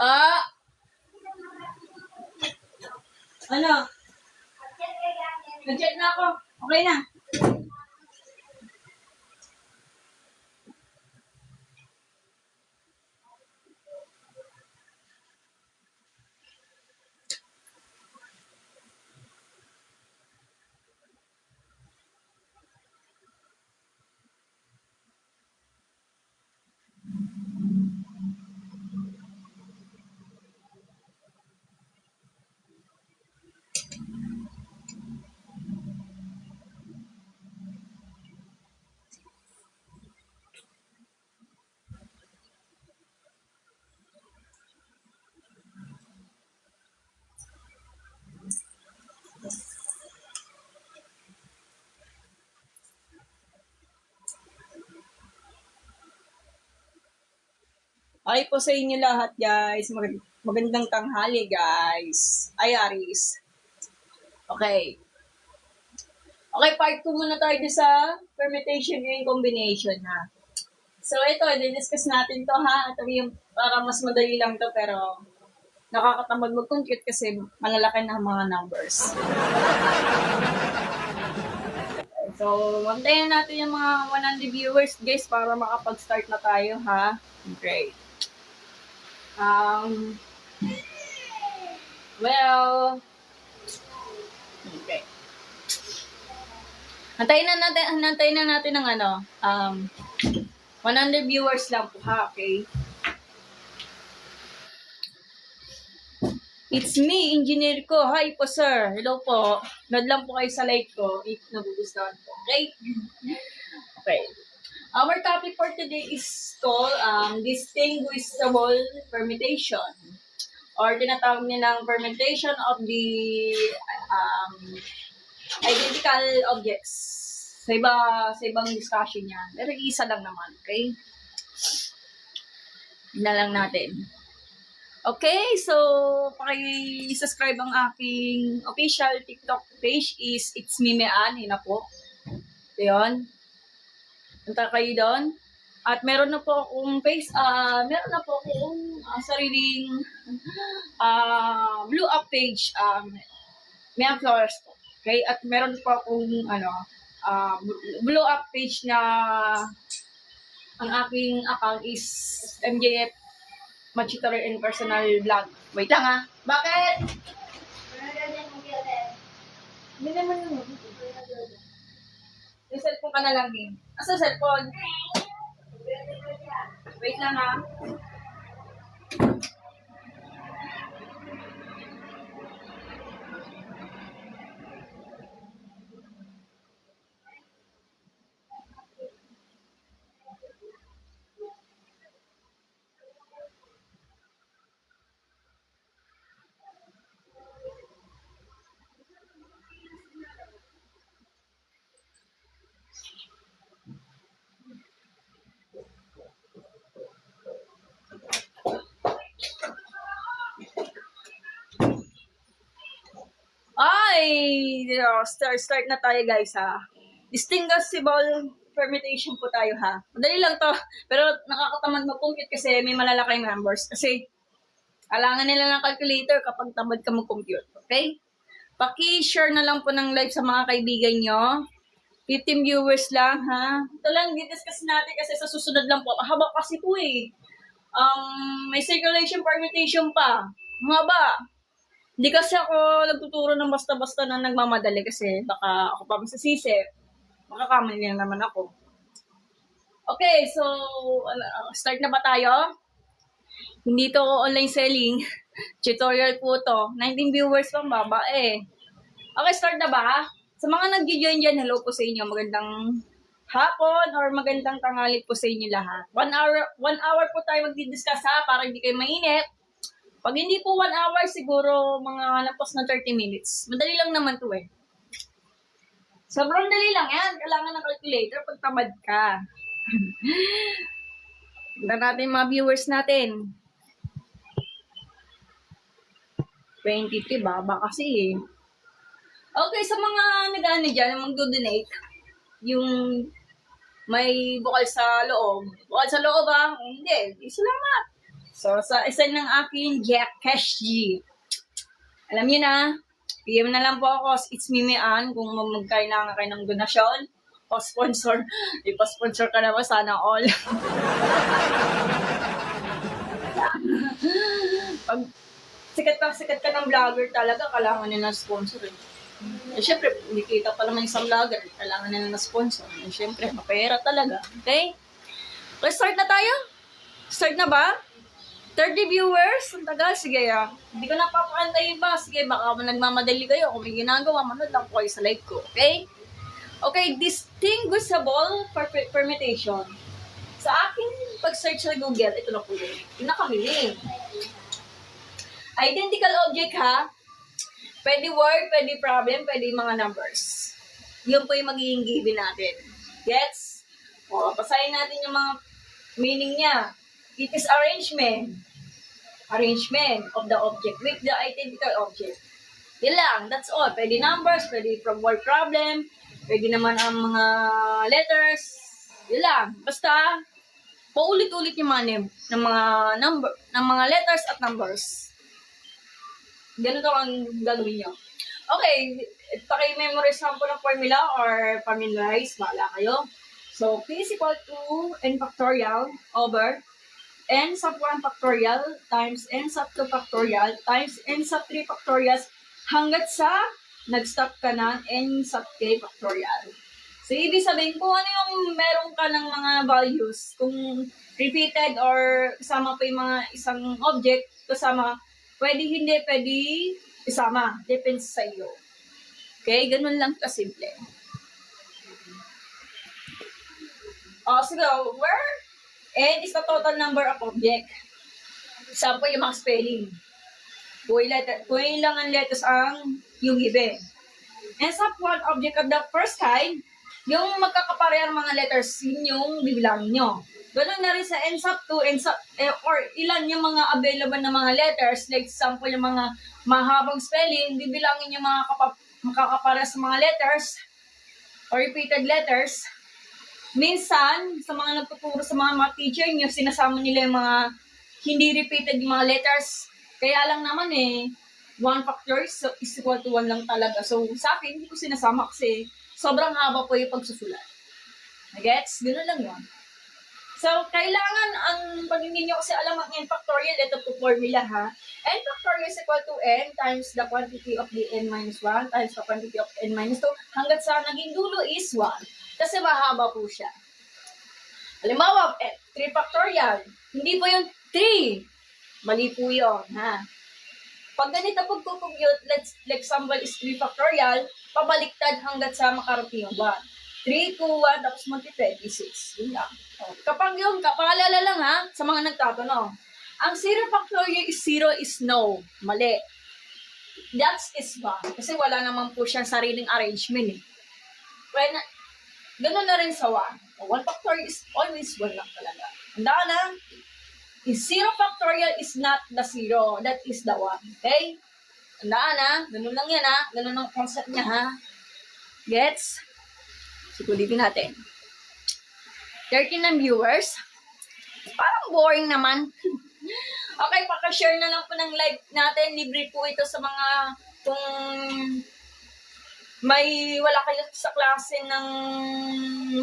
Ah, ano? Nag-chat na ako. Okay na. Okay po sa inyo lahat, guys. Magandang tanghali, guys. Ay, Aris. Okay. Okay, part 2 muna tayo sa permutation and combination, ha. So, ito, i-discuss natin to, ha. Ito yung para mas madali lang to, pero nakakatamad mag-compute kasi malalaki na mga numbers. So, mantayin natin yung mga 100 viewers, guys, para makapag-start na tayo, ha. Okay. Well, okay. Hantayin na natin ng 100 viewers lang po, ha, okay? It's me, engineer ko. Hi po, sir. Hello po. Nod lang po kayo sa like ko if nagugustuhan po. Okay? Okay. Our topic for today is called distinguishable permutation, or tinatawag nilang permutation of the identical objects. Sa ibang discussion yan. Pero isa lang naman, okay? Yun lang natin. Okay, so paki-subscribe ang aking official TikTok page is It's Me Mean, yun na po. So, yun. Punta kayo doon. At meron na po akong sariling blue up page, Mea Flowers po. Okay, at meron po akong blue up page na ang aking account is MJF Machitory and Personal Vlog. Wait lang, ha? Bakit? Hindi naman yun. Yung cellphone ka na lang, eh. Asa cellphone? Wait lang, ha? Start na tayo, guys, ha. Distinguishable permutation po tayo, ha. Madali lang to, pero nakakatamad mag-compute kasi may malalaking numbers. Kasi kailangan nila ng calculator kapag tamad ka mag-compute, okay? Paki-share na lang po ng live sa mga kaibigan nyo. 15 viewers lang, ha. Ito lang, discuss natin kasi sa susunod lang po. Haba kasi po, eh. May circulation permutation pa. Haba. Hindi kasi ako nagtuturo ng basta-basta na nagmamadali kasi baka ako pa masasisi. Makakamali lang naman ako. Okay, so start na ba tayo? Hindi to online selling. Tutorial po to. 19 viewers lang, baba eh. Okay, start na ba? Sa mga nag-join dyan, hello po sa inyo. Magandang hapon or magandang tanghali po sa inyo lahat. 1 hour po tayo mag-discuss, ha, para hindi kayo mainip. Pag hindi po 1 hour, siguro mga lampas na 30 minutes. Madali lang naman to, eh. Sobrang dali lang yan. Kailangan ng calculator pag tamad ka. Tignan natin mga viewers natin. 23, baba kasi, eh. Okay, sa mga nag-ano dyan, mag-donate, yung may bukal sa loob. Bukal sa loob, ha? Hindi. Salamat. So, sa isa ng aking Cash G. Alam niyo na, PM na lang po ako. It's Mimi Ann kung magkailangan kayo ng donasyon o sponsor. Ipa-sponsor ka naman, sana all. Pag sikat ka ng vlogger talaga, kailangan nila ng sponsor. Eh, syempre, hindi kita pa naman isang vlogger, kailangan nila ng sponsor. Eh, syempre, mapera talaga. Okay? Let's start na tayo? Start na ba? 30 viewers? Ang tagal. Sige, hindi ko napapakantayin ba? Sige, baka nagmamadali kayo. Kung may ginagawa, manood lang po kayo sa live ko. Okay? Okay, distinguishable permutation. Sa aking pag-search sa Google, ito na po yun. Pinakamiling. Identical object, ha? Pwede word, pwede problem, pwede mga numbers. Yun po yung magiging given natin. Gets? O, basahin natin yung mga meaning niya. It is arrangement of the object with the identical object. Yan lang, that's all. Pwede numbers, pwede from word problem, pwede naman ang mga letters. Yan lang. Basta, paulit-ulit yung mga name ng mga letters at numbers. Ganito ang gagawin nyo. Okay, paki-memorize lang po ng formula or familiarize, bahala kayo. So, P is equal to n factorial over n sub 1 factorial times n sub 2 factorial times n sub 3 factorial hanggat sa nag-stop ka ng n sub k factorial. So, ibig sabihin, kung ano yung meron ka ng mga values, kung repeated or kasama pa yung mga isang object, kasama, pwede hindi, pwede isama. Depends sa iyo. Okay? Ganun lang kasimple. Sige, where n is the total number of object. Example, yung mga spelling. Kung ilang ang letters ang yung given. And sub one object of the first kind, yung magkakaparehang mga letters, yun yung bibilangin nyo. Ganun na rin sa n sub 2, or ilan yung mga available na mga letters, like example, yung mga mahabang spelling, bibilangin yung mga makakaparehas sa mga letters, or repeated letters. Minsan, sa mga nagtuturo sa mga teacher nyo, sinasama nila yung mga hindi repeated yung mga letters. Kaya lang naman 1 factor is equal to 1 lang talaga. So, sa akin, hindi ko sinasama kasi sobrang haba po yung pagsusulat. Gets? Ganoon lang yun. So, kailangan, pag hindi nyo kasi alam ang n factorial, ito po formula ha. N factorial is equal to n times the quantity of the n minus 1 times the quantity of n minus 2 hanggat sa naging dulo is 1. Kasi mahaba po siya. Halimbawa, 3 factorial. Hindi po yung 3. Mali po yun, ha? Pag ganito pag-compute, let's example is 3 factorial, pabaliktad hanggat sa makarating yung 1. 3 to 1, tapos multiply, 6. Yun lang. Kapag yun, paalala lang ha, sa mga nagtatanong. Ang 0 factorial is 0 is no. Mali. That is 1. Kasi wala naman po siyang sariling arrangement eh. When, ganun na rin sa 1. 1 factorial is always 1 lang talaga. Tandaan na, is 0 factorial is not the 0. That is the 1. Okay? Tandaan na, ganun lang yan ha. Ganun ang concept niya ha. Gets? Sukulitin natin. 13 ng viewers. Parang boring naman. Okay, pakashare na lang po ng live natin. Libre po ito sa mga kung may wala kayo sa klase ng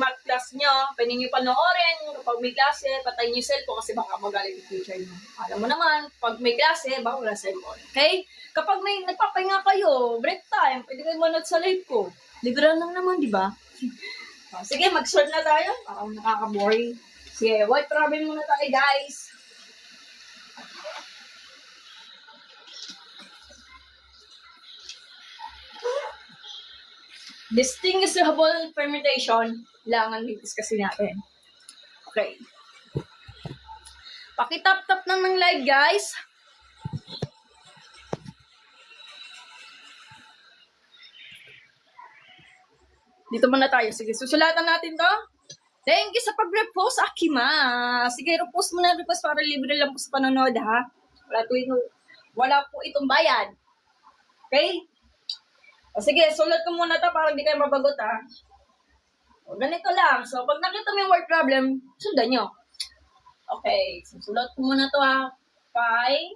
math class nyo. Pwede nyo panoorin. Kapag may klase, patayin nyo yung cellphone kasi baka magaling yung teacher nyo. Alam mo naman, pag may klase, baka wala cellphone. Okay? Kapag may nagpapahinga kayo, break time, pwede kayo manood sa live ko. Libre lang naman, di ba? Sige, mag-solve na tayo. Parang nakaka-boring. Sige, white problem muna tayo, guys. Distinguishable permutation. Kailangan discuss natin. Okay. Pakitap-tap ng live, guys. Dito muna tayo. Sige, susulatan natin to. Thank you sa pag-repost, Akima. Sige, repost mo na repost para libre lang po sa panonood, ha? Wala po itong bayad. Okay? O sige, sulat ko muna to para hindi kayo mabagot, ha? O, ganito lang. So, pag nakita mo yung word problem, sundan nyo. Okay, susulat ko muna to, ha? Find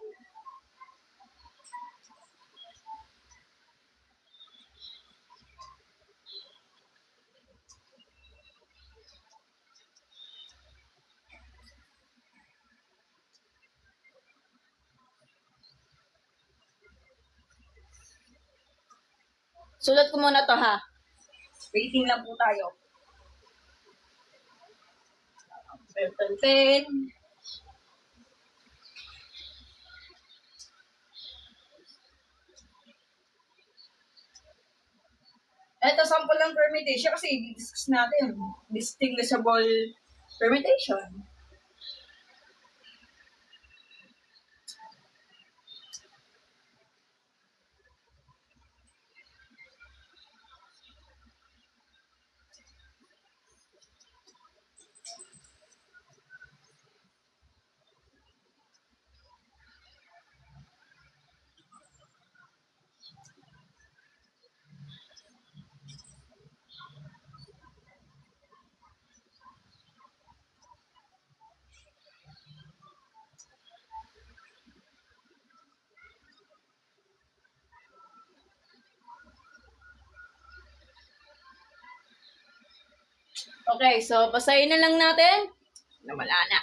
sulat ko muna to ha. Waiting lang po tayo. Pen. Ito, sample ng permutation kasi i-discuss natin. Distinguishable permutation. Okay, so basahin na lang natin. Wala na.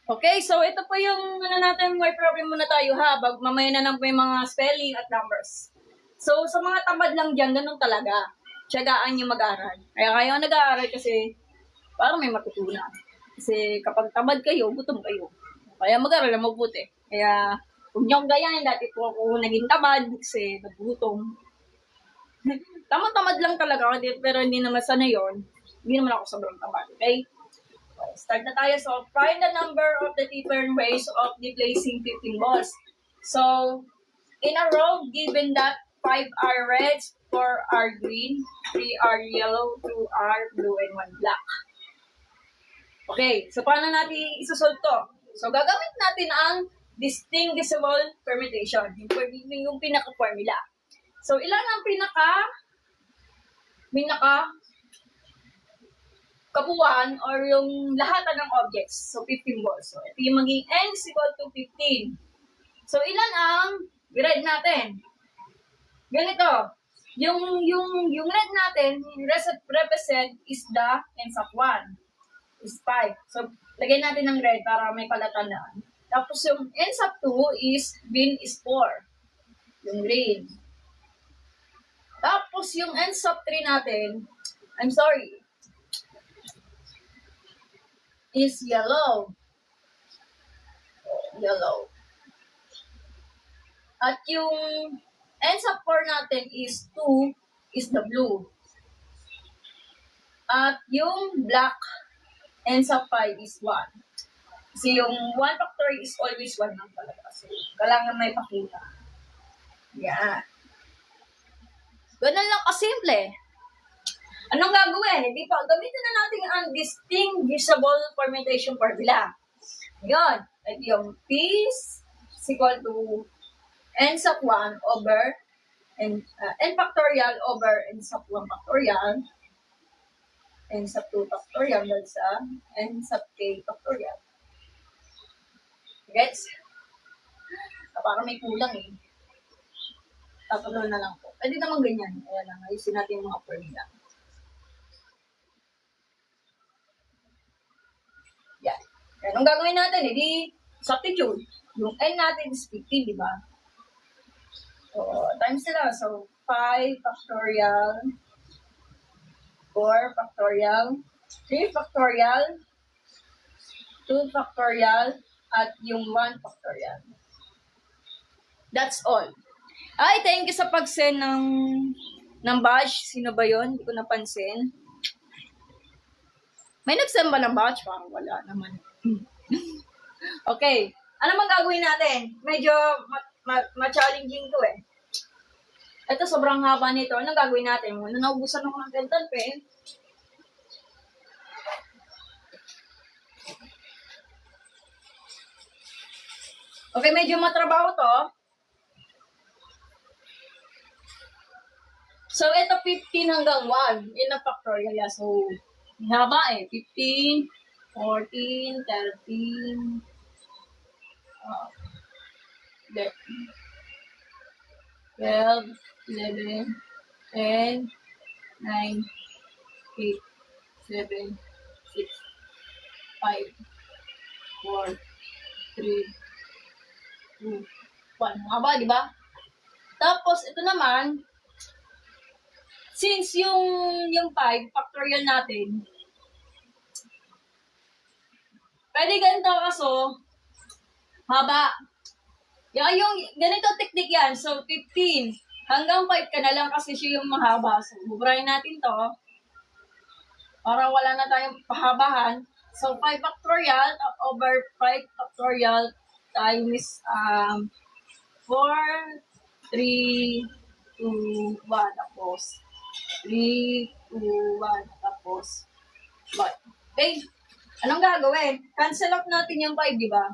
Okay, so ito po yung natin, may problem muna tayo ha. Mamaya na lang po yung mga spelling at numbers. So, sa mga tamad lang dyan, ganun talaga. Tiyagaan yung mag-aaral. Kaya kayo nag-aaral kasi parang may matutunan. Kasi kapag tamad kayo, gutom kayo. Kaya mag-aaral na mabuti. Kaya huwag niyong gayahin. Dati po ako naging tamad kasi nagutom. Tamad-tamad lang talaga ako, pero hindi naman sana yun. Hindi naman ako sobrang tamad, okay? Start na tayo. So, find the number of the different ways of displacing 15 balls. So, in a row, given that 5 are red, 4 are green, 3 are yellow, 2 are blue, and 1 black. Okay, so paano natin isusolve to? So, gagamit natin ang distinguishable permutation. Yung pinaka-formula. So, ilan ang pinaka kabuuan or yung lahatan ng objects. So, 15 balls. So, ito yung maging n is equal to 15. So, ilan ang red natin? Ganito. Yung red natin, represent is the ends of 1. Is 5. So, lagay natin ng red para may palatandaan. Tapos, yung ends of 2 is green is 4. Yung green. Tapos, yung ends of 3 natin, is yellow. Yellow. At yung ends of 4 natin is 2, is the blue. At yung black ends of 5 is 1. Kasi yung 1 factorial is always 1 lang talaga. So, kailangan may pakita. Yan. Ganun lang kasimple. Anong gagawin? Hindi pa, gamitin na natin ang distinguishable permutation formula. Yun. At yung P is equal to ends of 1 over n factorial over ends of 1 factorial, ends of 2 factorial sa ends of k factorial. Gets? Parang may kulang eh. Tatuloy na lang po. Pwede naman ganyan. Kaya lang, ayusin natin yung mga formula. Yan. Yan. Ang gagawin natin, di substitute. Yung n natin is 15, di ba? So, times nila. So, 5 factorial, 4 factorial, 3 factorial, 2 factorial, at yung 1 factorial. That's all. Ay, thank you sa pag-send ng batch. Sino ba yun? Hindi ko napansin. May nag-send ba ng batch? Parang wala naman. Okay. Ano mang gagawin natin? Medyo ma-challenging to eh. Ito, sobrang haba nito. Anong gagawin natin? Naubusan ako ng dental pen. Okay, medyo matrabaho to. So, ito 15 hanggang 1. Yun ang factorial. So, Haba eh. 15, 14, 13, 12, 11, 10, 9, 8, 7, 6, 5, 4, 3, 2, 1. Haba, di ba? Tapos, ito naman, since yung 5, factorial natin, pwede ganito kaso, haba. Yung ganito technique yan. So, 15 hanggang 5 ka na lang kasi siya yung mahaba. So, bubrahin natin to para wala na tayong pahabahan. So, 5 factorial over 5 factorial times 4, 3, 2, 1, tapos 3, 2, 1, tapos 1. Okay? Anong gagawin? Cancel out natin yung 5, di ba?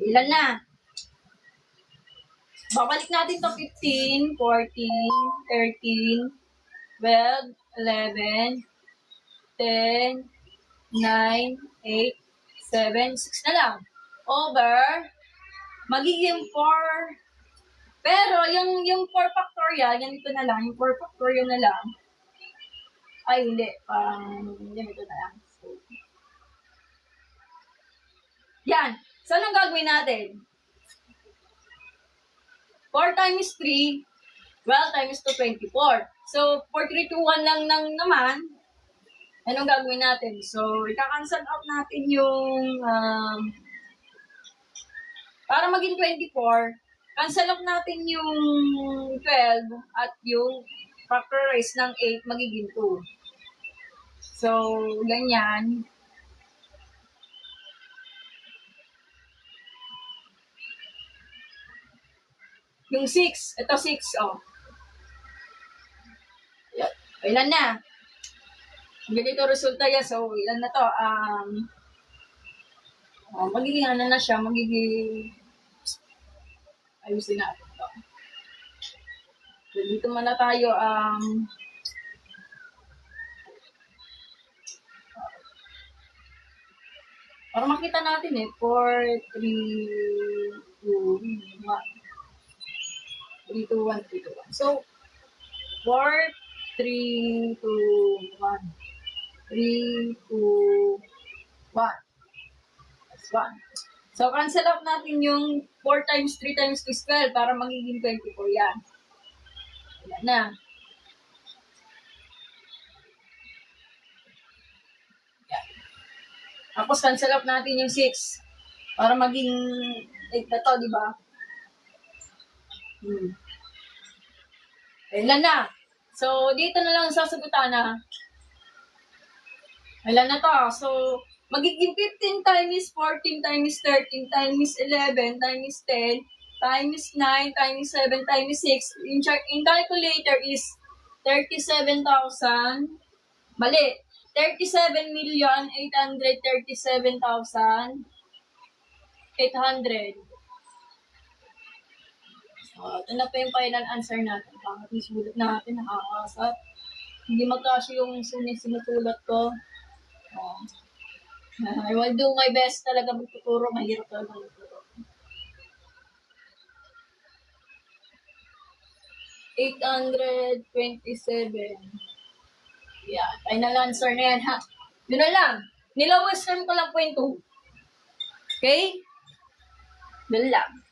Ilan na? Babalik natin to 15, 14, 13, 12, 11, 10, 9, 8, 7, 6 na lang. Over, magiging 4. Pero, yung 4 factorial, ganito na lang. Yung 4 factorial na lang. Ay, hindi. Ganito na lang. So, yan. So, anong gagawin natin? 4 times 3, 12 times 2, 24. So, 4, 3, 2, 1 lang naman. Anong gagawin natin? So, ika-cancel out natin yung, para maging 24, cancel out natin yung 12 at yung factorize ng 8 magiging 2. So, ganyan. Yung 6, ito 6, oh. Ilan na? Ganito resulta yan. So, ilan na to? Magiging ano na siya, ayusin natin to. So, dito muna tayo, para makita natin 4, 3, 2, 1. 3, 2, 1, 3, 2, 1. So, 4, 3, 2, 1. 3, 2, 1. That's 1. So, cancel out natin yung 4 times 3 times 2 is 12 para magiging 24 yan. Yan na. Yan. Tapos, cancel out natin yung 6 para maging 8 na to, di ba? Ilan na? So, dito na lang sasagutan na. Ilan na to? So, magiging 15 times 14 times 13 times 11 times 10 times 9 times 7 times 6. In calculator is 37,000. Mali. 37,837,800. Ito na pa yung final answer natin. Bakit isulat natin, nakakasat. Hindi magkasya yung sinusulat ko. I will do my best talaga magtuturo. Mahirap talaga magtuturo. 827. Yeah, final answer na yan, ha? Yun na lang. Nilowest term ko lang po yung 2. Okay? Yun lang.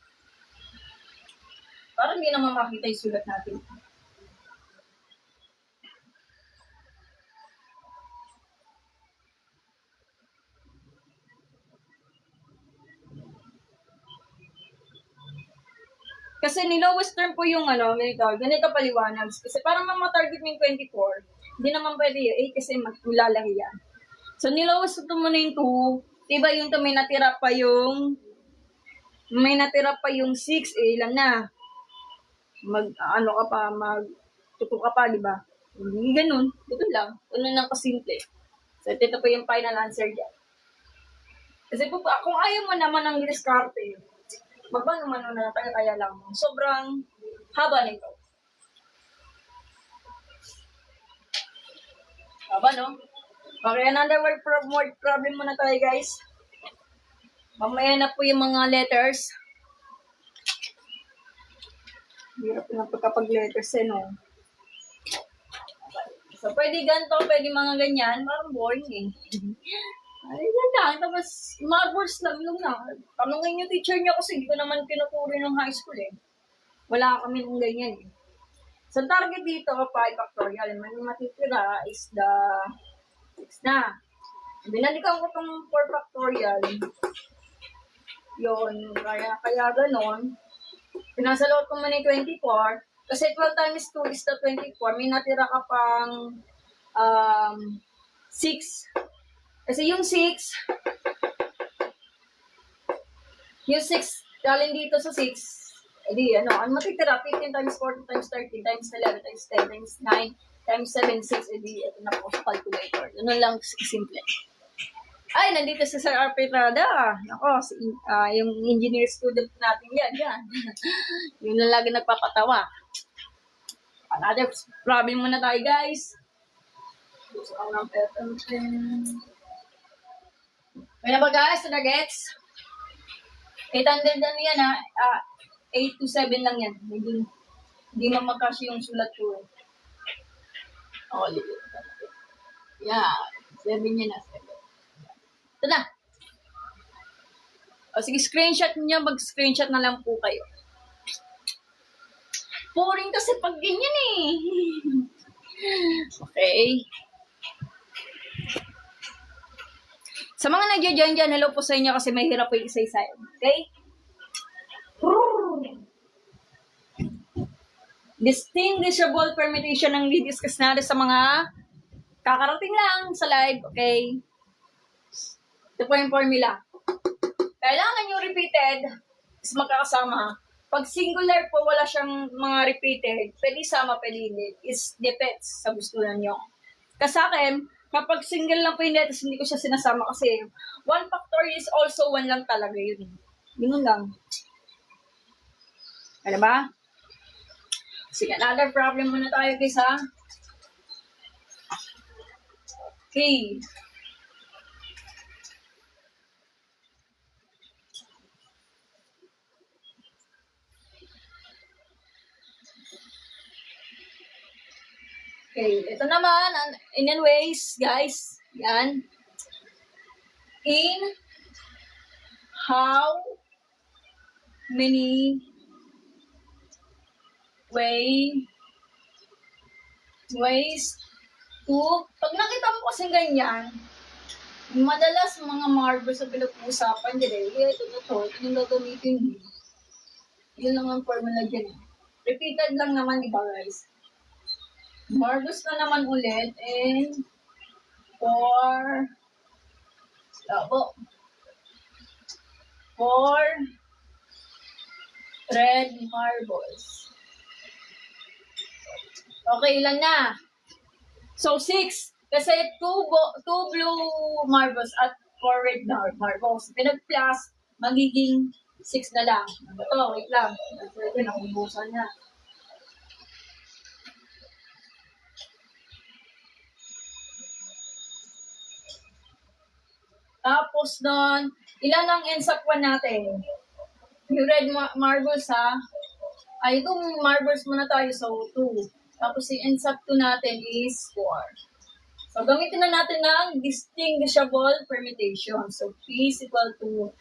Parang hindi naman makita yung sulat natin. Kasi nilowest term po yung ganito paliwanag. Kasi parang target mo yung 24, hindi naman pwede yung 8 kasi maglalaki yan. So nilowest ito muna yung 2, diba yung to may natira pa yung 6, ilan na? Magtuto ka pa, diba? Hindi ganun. Ito lang. Ganun lang kasimple. So ito po yung final answer dyan. Kasi po, kung ayaw mo naman ng diskarte, Magmano-mano na tayo kaya lang. Sobrang haba nito. Haba, no? Okay, another word problem muna tayo, guys. Mamaya na po yung mga letters. Hirap na pagkapag-letters no? So, pwede ganito, pwede mga ganyan. Parang boring eh. Ay, yan lang. Tapos, marbles lang lang na. Tanungin yung teacher niya kasi hindi ko naman pinuturi ng high school eh. Wala kami ng ganyan eh. So, target dito, 5 factorial. May matitira is the 6 na. Binalikan ko itong 4 factorial. Yun, kaya ganon. Pinasalot ko man yung 24. Kasi 12 times 2 is the 24. May natira ka pang 6. Kasi yung 6 galing dito sa 6. Edi ano matitira? 15 times 14 times 13 times 11 times 10 times 9 times 7, 6. Edi ito na po sa calculator. Ganun lang simple. Ay, nandito sa Sir RP Prada. Ako, yung engineer student natin yan. Yun na lagi nagpapatawa. Another problem muna tayo, guys. Gusto ko ng pen. Kaya ba, guys? Ito na gets? 800 na yan, ha? 8 to 7 lang yan. Hindi mamagkasya yung sulat ko. Oh, yeah. 7 yan na. 7. Ito na. O sige, screenshot niyo. Mag-screenshot na lang po kayo. Boring kasi pag ganyan eh. Okay. Sa mga nag-join dyan, hello po sa inyo kasi may hirap po yung isa-isa. Okay? Distinguishable permutation ang didiscuss natin sa mga kakarating lang sa live. Okay? Ito po yung formula. Kailangan yung repeated is magkakasama. Pag singular po, wala siyang mga repeated. Pwede sama, pwede hindi. Is depends sa gusto nyo. Kasi sa akin, kapag single lang po yung letters, hindi ko siya sinasama kasi 1 factorial is also 1 lang talaga yun. Yun lang. Ano ba? Sige, another problem muna tayo guys ha. Okay. Okay, ito naman, in ways, guys, yan. In how many ways to, pag nakita mo kasing ganyan, madalas mga marbles sa pinag-uusapan dyan eh, ito yung gagamitin mo. Yun lang ang formula dyan. Repeated lang naman, di ba guys? Marbles na naman ulit and 4 red marbles. Okay, ilan na? So, 6. Kasi 2 blue marbles at 4 red marbles. Pinag-plus, magiging 6 na lang. Ito, wait lang. Ito, nakubusan na. Tapos doon, ilan ang ends up 1 natin? Yung red marbles ha. Ay, itong marbles muna tayo. So, 2. Tapos yung ends up 2 natin is 4. So, gamitin na natin ng distinguishable permutation. So, P is equal to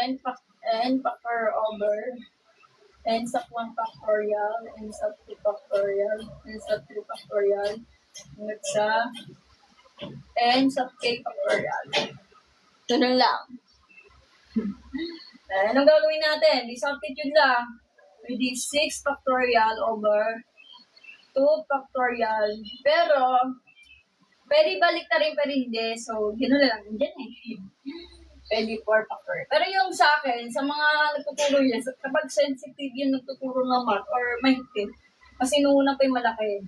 n factor over ends up 1 factorial, ends up 2 factorial, ends up 3 factorial, hanggang sa ends up k factorial. Ganun lang. Anong gagawin natin? Di substitute lang. Pwede 6 factorial over 2 factorial. Pero, pwede balik na rin, pero hindi. So, gano'n lang. Diyan eh. Pwede 4 factorial. Pero yung sa akin, sa mga nagtuturo yan, kapag sensitive yung nagtuturo ng math or mahigpit, kasi nuuna pa yung malaki.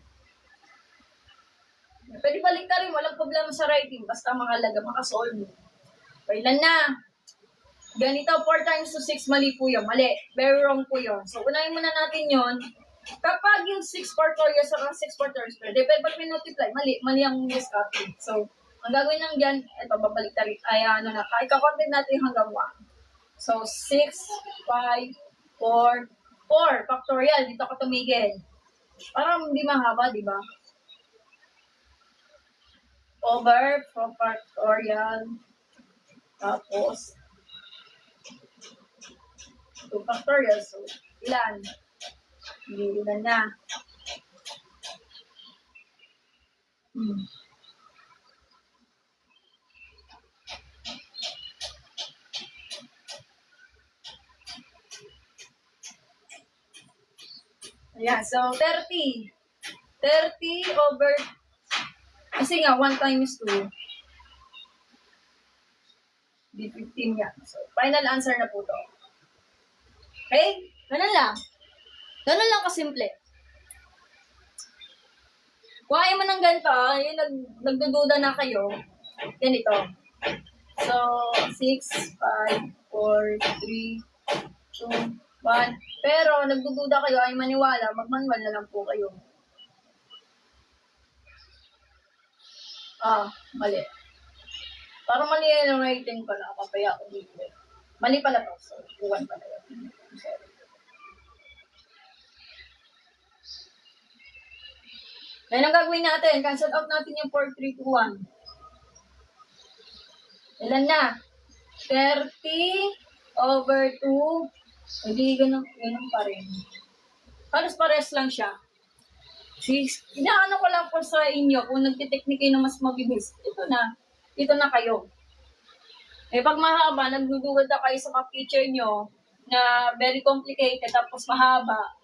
Pwede balik na rin. Walang problema sa writing. Basta mahalaga, makasolve. Kailan na? Ganito, 4 times to 6, mali po yun. Mali. Very wrong po yun. So, unahin muna natin yun. Kapag yung 6 factorial sa 6 factorial square, pero pag multiply, mali ang discarding. So, ang gagawin lang dyan, ito, babalik na rin. Ay, ano na, ikakontent natin hanggang 1. So, 6, 5, 4, 4 factorial. Dito ka tumigil. Parang hindi mahaba, di ba? Over, from factorial, tapos, 2 factorial. So, ilan? Ilan na. Ayan, so 30. 30 over, kasi nga, 1 times 2. Di 15 yan. So, final answer na po to. Okay? Ganun lang. Ganun lang kasimple. Kung ayaw mo ng ganito, yung nagdududa na kayo, ganito. So, 6, 5, 4, 3, 2, 1. Pero, nagdududa kayo, ay maniwala, magmanual na lang po kayo. Mali. Parang mali yung rating pala, papaya ko dito. Mali pala to, so, 1 pala yun. Sorry. Ngayon ang gagawin natin, cancel out natin yung 4, 3, 2, 1. Ilan na? 30 over 2. Hindi, ganun pa rin. Halos pares lang siya. Inaano ko lang po sa inyo, kung nagtiteknik kayo na mas mabilis, ito na kayo. Eh, pag mahaba, nagdudugod na kayo sa picture nyo, na very complicated, tapos mahaba,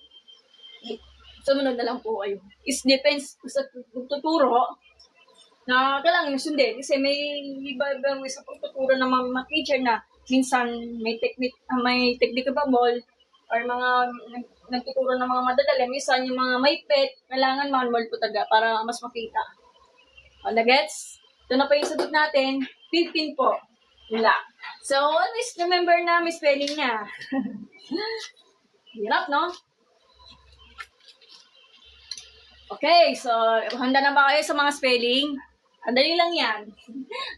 sumunod na lang po kayo. It depends sa tuturo na kailangan yung sundin. Kasi may iba-iba sa pagtuturo ng mga teacher na minsan may technique ba ball or mga nagtuturo ng mga madadali. Minsan yung mga may pet, kailangan manual po taga para mas makita. On the gets? Ito na po yung sagot natin. 15 po. Wala. So, always remember na may spelling niya. Hirap, no? Okay, so, handa na ba kayo sa mga spelling? Andali lang yan.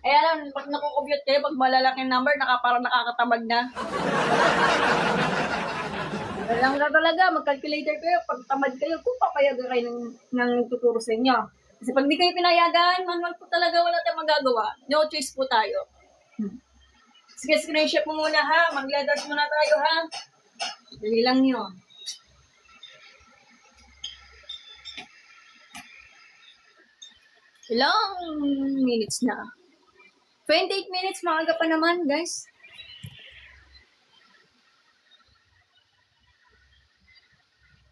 Ay, alam, pag nakukompute kayo, pag malalaking number, parang nakakatamad na. Alam na talaga, mag-calculator kayo, pag tamad kayo, kung papayagan kayo ng tuturo sa inyo. Kasi pag di kayo pinayagan, manual po talaga, wala tayong magagawa. No choice po tayo. Sige, screenshot mo muna ha. Mag-letters muna tayo ha. Dali lang yun. Ilang minutes na? 28 minutes, maaga pa naman, guys.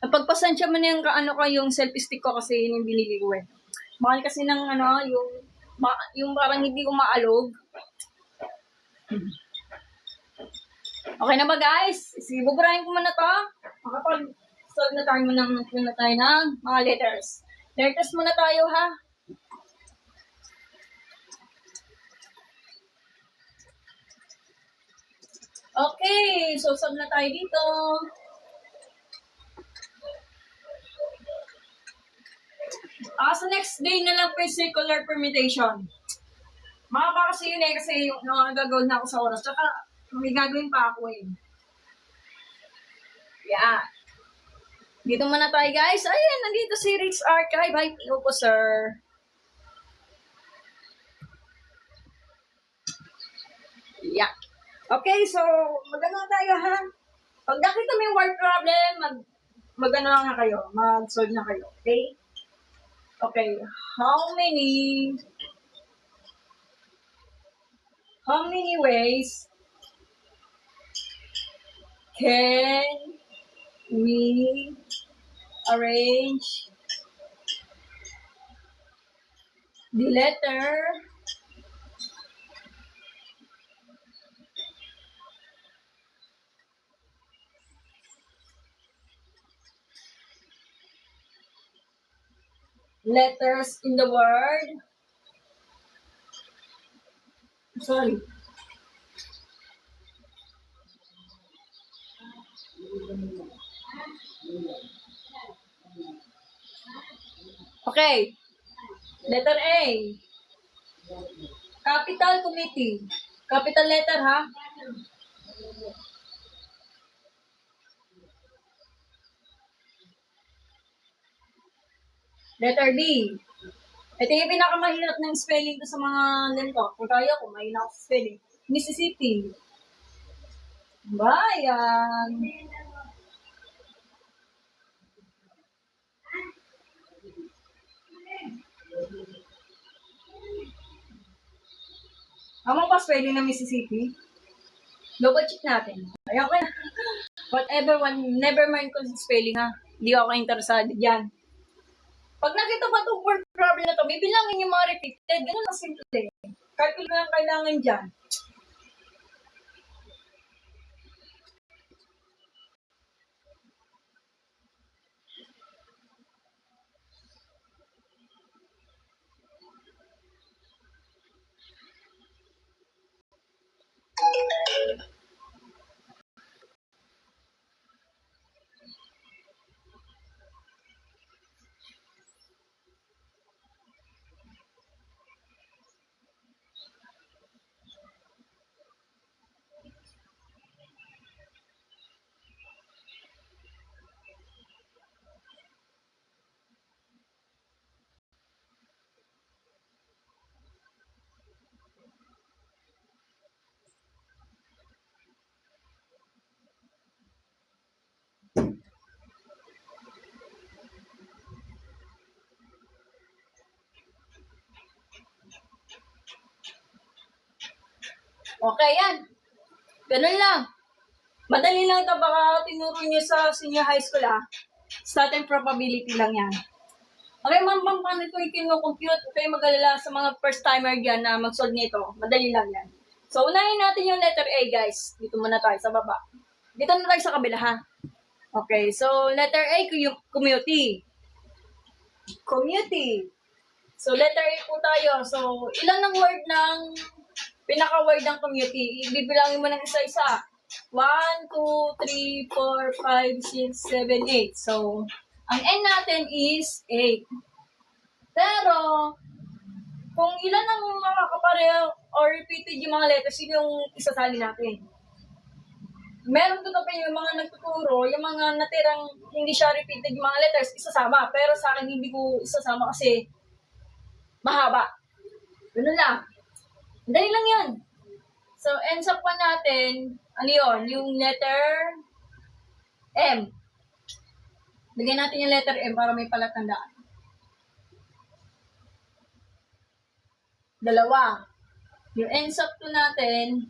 Pagpasensya mo na yung selfie stick ko kasi yun yung binili ko eh. Mahal kasi ng yung parang hindi umaalog. Okay na ba guys? Buburahin ko muna to. Makapag-solve na tayo ng mga letters. Letters muna tayo ha. Okay, so solve na tayo dito. Sa next day na lang po yung circular permutation. Makapa kasi yun eh, kasi gagawin na ako sa oras. Tsaka, may gagawin pa ako eh. Yeah. Dito muna tayo guys. Ayan, nandito si Rich Archive. Hi, po sir. Yeah. Okay, so, mag-ano tayo ha? Pag nakita mo yung word problem, mag-ano na kayo. Mag-solve na kayo. Okay? Okay, how many ways can we arrange the letters in the word? Sorry. Okay. Letter A. Capital Committee. Capital letter, ha? Letter B. Ito yung pinakamahirap ng spelling ko sa mga ganito. Kung kaya ko, mahina ako sa spelling. Mississippi. Bayan. Tama pa spelling ng Mississippi? Double check natin. Ayaw ko na. Whatever one, never mind kung spelling, ha. Hindi ako interesado dyan. Pag nakita ba itong word problem na to, bibilangin yung mga repeated. Ganun na simple. Calculate na lang kailangan dyan. Okay, yan. Ganun lang. Madali lang ito. Baka tinuro nyo sa senior high school, ha. Stat and probability lang yan. Okay, ma'am, paano ito i-compute? Okay, mag-alala sa mga first-timer dyan na mag-solve nito. Madali lang yan. So, unahin natin yung letter A, guys. Dito muna tayo sa baba. Dito na tayo sa kabila, ha. Okay, so letter A, community. Community. So, letter A po tayo. So, ilang ng word ng pinaka-word ng community? Ibibilangin mo ng isa-isa. 1, 2, 3, 4, 5, 6, 7, 8. So, ang N natin is 8. Pero, kung ilan ang makakapareho or repeated yung mga letters, yun yung isasali natin. Meron doon pa yung mga nagtuturo, yung mga natirang hindi siya repeated yung mga letters, isasama. Pero sa akin, hindi ko isasama kasi mahaba. Ganun lang. Dali lang yan. So, ends up pa natin, ano yun? Yung letter M. Lagyan natin yung letter M para may palatandaan. 2. Yung ends up to natin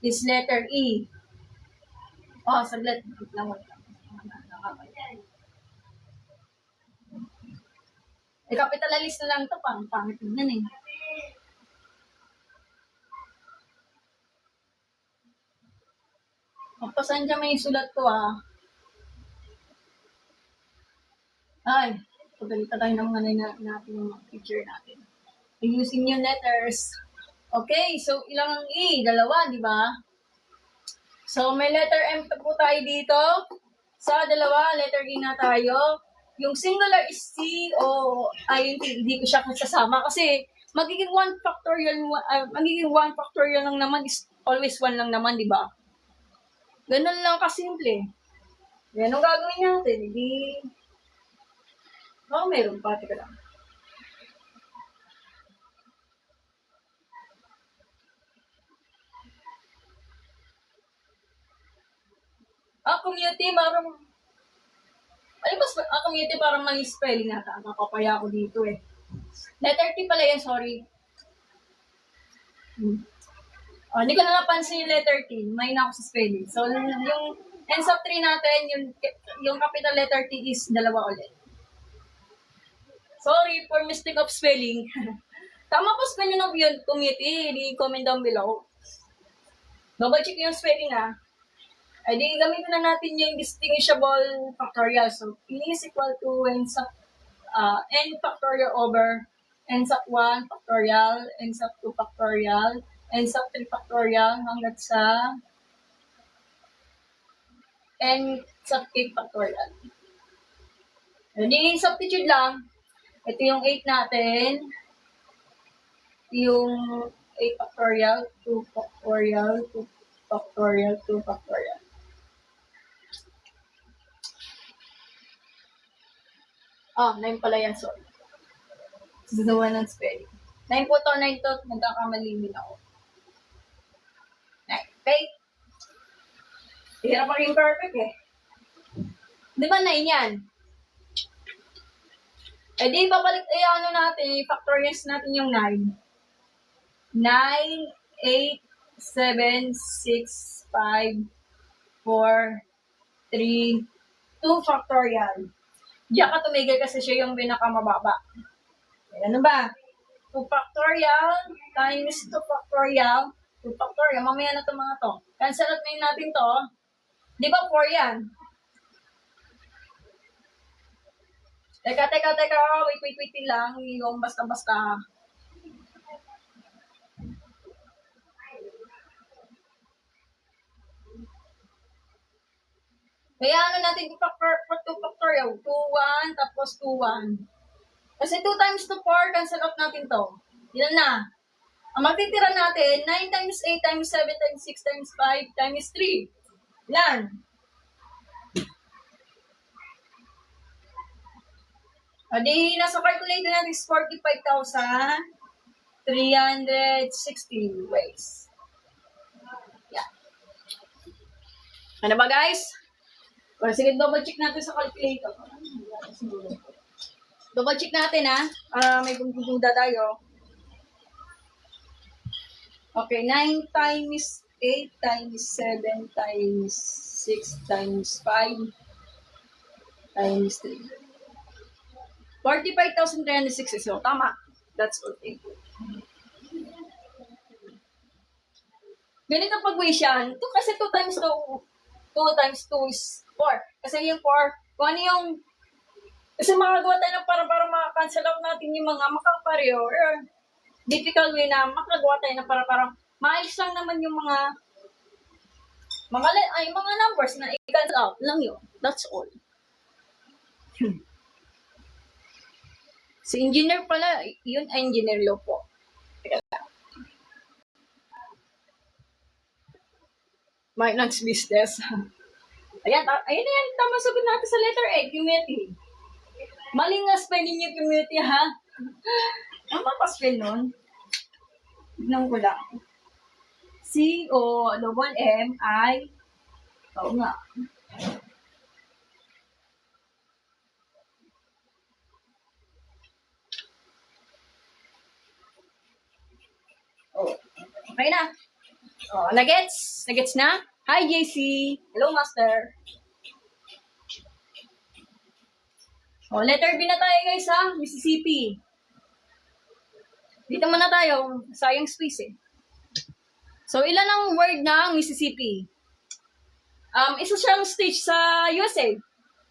is letter E. Oh, saglit. I-capitalist na lang ito. Pangit tignan eh. Pasan dyan may sulat ko, ah. Ay, pagalitan tayo ng mga natin yung picture natin. Using yung letters. Okay, so ilang ang E? 2, di ba? So, may letter M po tayo dito. Sa 2, letter E na tayo. Yung singular is C o INT, hindi ko siya kasama kasi magiging 1 factorial lang naman is always 1 lang naman, di ba? Ganun lang kasimple. Yan ang gagawin natin. Hindi... Oh, meron pa. Teka lang. Community, parang... Ano ba? Community, parang mali spelling nata. Nakapaya ako dito eh. Letter T pala yan, sorry. Hindi ko na napansin yung letter T. May na ako sa spelling. So, yung ends of 3 natin, yung capital letter T is 2 ulit. Sorry for mistake of spelling. Tama po spelling ng yun, community. I-comment down below. Double check yung spelling, ha. Ay, di gamitin na natin yung distinguishable factorial. So, P is equal to n factorial over n sub 1 factorial, n sub 2 factorial, n sub 3 factorial hanggang sa and sub k factorial. Hindi substitute lang. Ito yung 8 natin. Yung 8 factorial, 2 factorial, 2 factorial, 2 factorial. Ah, 9 pala yan, sorry. Susunuan ng spelling. 9 po to, 9 to. Nagkakamali ako. 9. Okay? Hirap maging perfect eh. Di ba 9 yan? Eh di, babalik, ano natin, factorials natin yung 9. 9, 8, 7, 6, 5, 4, 3, 2 factorial. Diyan ka tumigil kasi siya yung pinakamababa. Ano ba? 2 factorial times 2 factorial. 2 factorial. Mamaya na itong mga to. Cancel out na natin to. Di ba 4 yan? Teka. Wait lang. Yung basta-basta. Kaya ano natin 2 factorial? 2, 1, tapos 2, 1. Kasi 2 times 2, 4, cancel out natin to. Yan na. Ang magtitira natin, 9 times 8 times 7 times 6 times 5 times 3. Yan. Adi, nasa calculator natin is 45,360 ways. Yan. Ano ba guys? O, sige, double check natin sa calculator. Double check natin ha. May bumubuda tayo. Okay, 9 times 8 times 7 times 6 times 5 times 3. 45,360. So, tama. That's okay. Ganito pag-wish yan. Ito kasi 2 times 2. 2 times 2 is 4. Kasi yung 4, kung ano yung kasi makagawa tayo ng para maka-cancel out natin yung mga makapareho or difficult way na makagawa tayo ng para maayos lang naman yung mga numbers na i-cancel out lang yun. That's all. Si engineer pala, yun ay engineer law po. Finance business. Ayan na yan. Tama sagot natin sa letter A, community. Mali nga spelling yung community, ha? Ang papaspell nun? Tignan ko lang. C-O-M-I. Oo nga. Oh, okay na. Oh, nagets? Nagets na? Hi, JC. Hello, Master. Oh, letter B na tayo, guys, ha? Mississippi. Dito muna tayo. Sayang space, eh. So, ilan ang word ng Mississippi? Isa siyang state sa USA.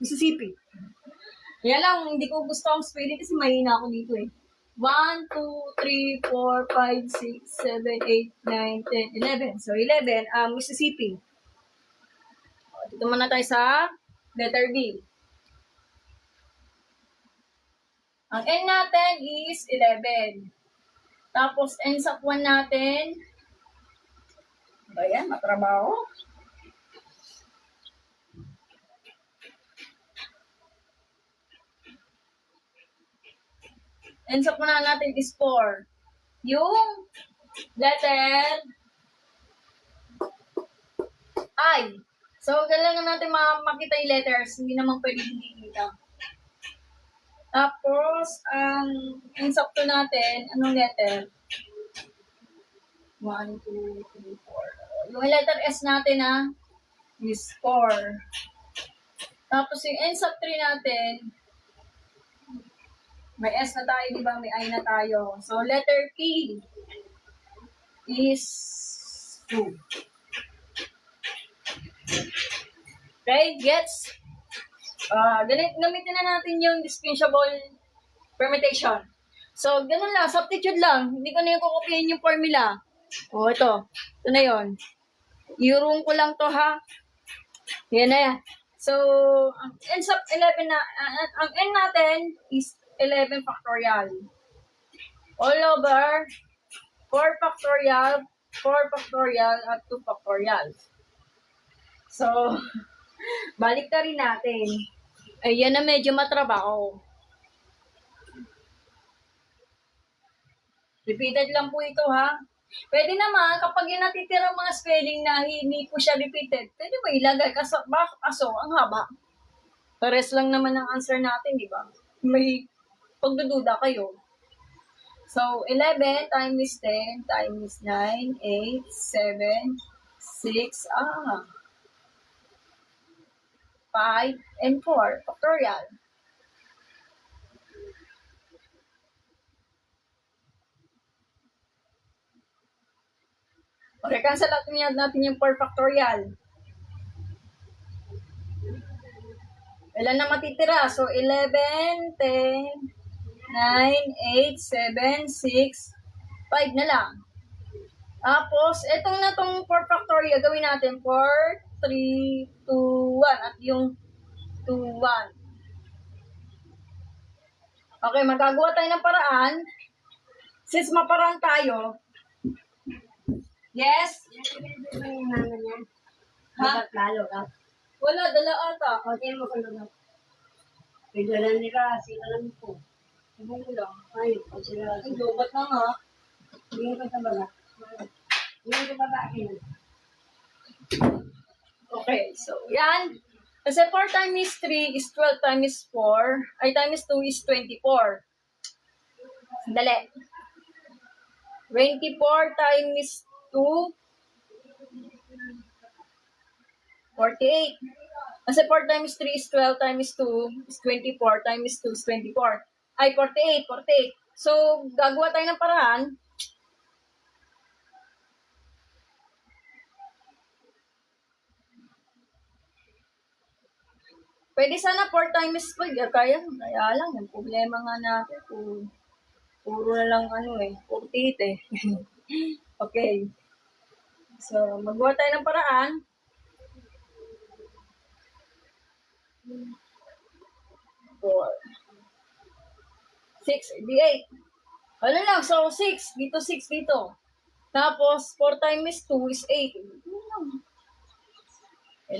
Mississippi. Kaya lang, hindi ko gusto ang spelling kasi mahina ako dito, eh. 1, 2, 3, 4, 5, 6, 7, 8, 9, 10, 11. So, 11, Mississippi. Dito muna tayo sa letter B. Ang N natin is 11. Tapos, N sa 1 natin. Ayan, matrabaho. N sa 1 natin is 4. Yung letter I. So, kailangan natin makita yung letters. Hindi naman pwede hindi kita. Tapos, ang insakto natin, anong letter? 1, 2, 3, 4. Yung letter S natin, is 4. Tapos, yung insakt 3 natin, may S na tayo, di ba? May I na tayo. So, letter P is 2. Okay, gets? Gamitin na natin yung distinguishable permutation. So, ganun lang, substitute lang. Hindi ko na yung kukopihin yung formula. O, ito. Ito na yun. Iurong ko lang to, ha? Yan na yan. So, ang n sub 11 na, ang n natin is 11 factorial. All over 4 factorial, 4 factorial, at 2 factorial. So, balik na rin natin. Ayan na medyo matrabaho. Repeated lang po ito, ha? Pwede naman, kapag yung natitirang mga spelling na hindi po siya repeated, pwede mo ilagay. Kaso, ang haba. Pares lang naman ang answer natin, di ba? May pagdududa kayo. So, 11 times 10 times 9, 8, 7, 6, 5, and 4. Factorial. Okay, cancel natin yung 4 factorial. Ilan na matitira? So, 11, 10, 9, 8, 7, 6, 5 na lang. Tapos, itong 4 factorial, gawin natin 4, 3, 2, 1. At yung 2, 1. Okay, magagawa tayo ng paraan. Since maparaan tayo. Yes? Ha? Lalo ka. Wala, dala ata. Okay mo ka naman. Pagdalan nila, sila lang po. Ibang ko lang. Ay, o sila. Ay, lobat na nga. Hindi ko sa baga. Hindi ko baga akin. Okay, so yan. Kasi 4 times 3 is 12 times 4. Ay, times 2 is 24. Dali. 24 times 2, 48. Kasi 4 times 3 is 12 times 2 is 24 times 2 is 24. Ay, 48, 48. So, gagawa tayo ng paraan. Pwede sana 4 times 5. Kaya lang. Yung problema nga natin. Puro na lang 48 eh. Okay. So, magawa tayo ng paraan. 4. 6, di 8. Ano lang, so 6. Dito 6 dito. Tapos, 4 times 2 is 8.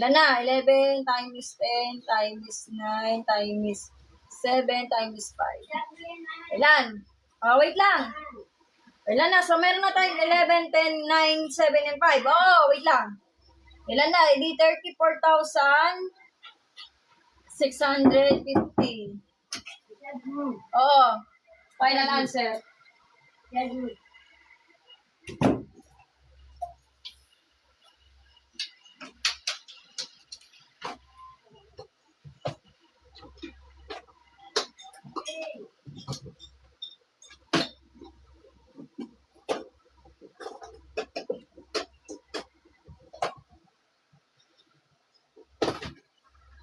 Ilan na? 11 times 10 times 9 times 7 times 5. Ilan? Wait lang. Ilan na? So, meron na tayong 11, 10, 9, 7, and 5. Wait lang. Ilan na? Hindi 34,650. Final answer. Yan yun.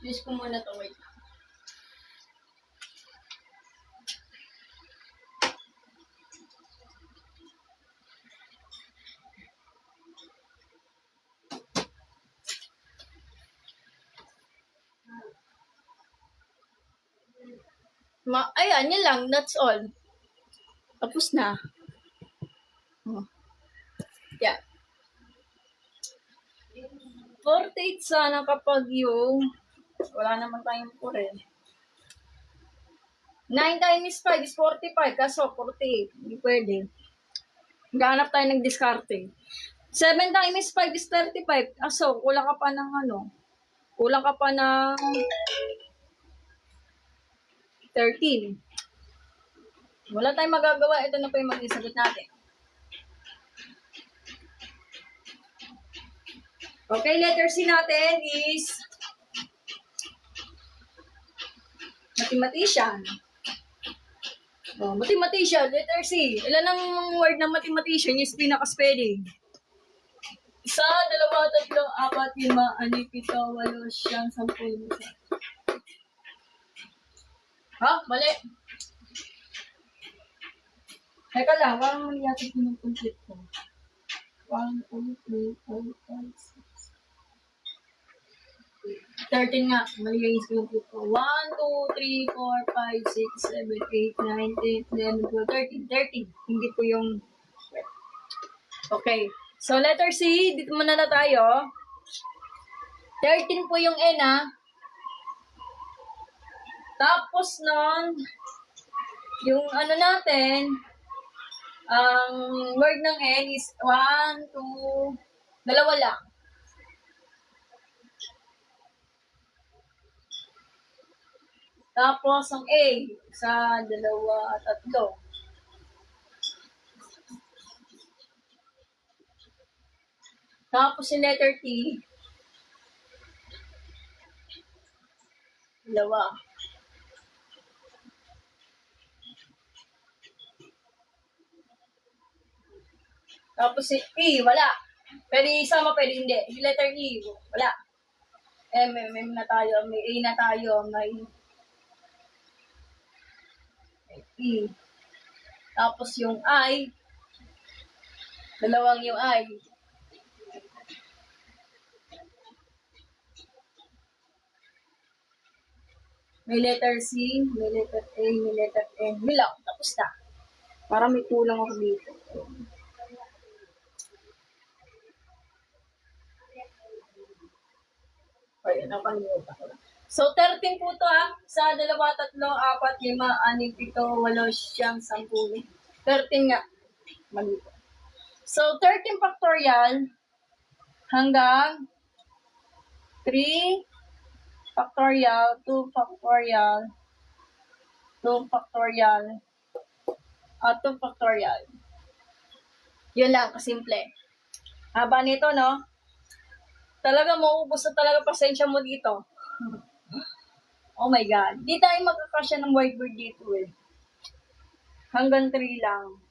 Use ko muna to. Wait. Ayan, yun lang. That's all. Tapos na. Yeah. 48 sana kapag yung wala naman tayong 4 eh. 9 times 5 is 45. Kaso 48. Hindi pwede. Gahanap tayo ng diskarte. 7 times 5 is 35. Kaso kulang ka pa ng kulang ka pa ng 13. Wala tayong magagawa. Ito na pa yung maging sagot natin. Okay, letter C natin is mathematician. Mathematician, letter C. Ilan ang word ng mathematician is pinaka-spelling? 1, 2, 3, 4, 5, 6, 7, 8, 9, 10, 11. Ha? Mali. Teka lang, parang mali yata pinag-complete ko. 1, 2, 3, 4, 5, 6. 13 nga. Mali yung screen ko. 1, 2, 3, 4, 5, 6, 7, 8, 9, 10, 11, 12, 13. 13. Hindi po yung... Okay. So, letter C. Dito muna na tayo. 13 po yung N, ha? Tapos nun, yung ano natin, ang word ng N is 1, 2, dalawa lang. Tapos ang A, isa, dalawa, tatlo. Tapos yung letter T, dalawa. Tapos si E, wala. Pwede isama, pwede hindi. Yung letter E, wala. May na tayo, may A na tayo, may E. Tapos yung I, dalawang yung I. May letter C, may letter A, may letter N. Bilang, tapos na. Para may kulang ako dito. Ayun, nakalimutan ko. So, 13 po ito sa 2, 3, 4, 5, 6, 7, 8, 9, 10, 13 nga. Mali po. So, 13 factorial hanggang 3 factorial, 2 factorial, 2 factorial, 2 factorial. Yun lang, kasimple. Haba nito, no? Talaga mauubos na talaga pasensya mo dito. Oh my God. Di tayo magkakasya ng whiteboard dito eh. Hanggang 3 lang.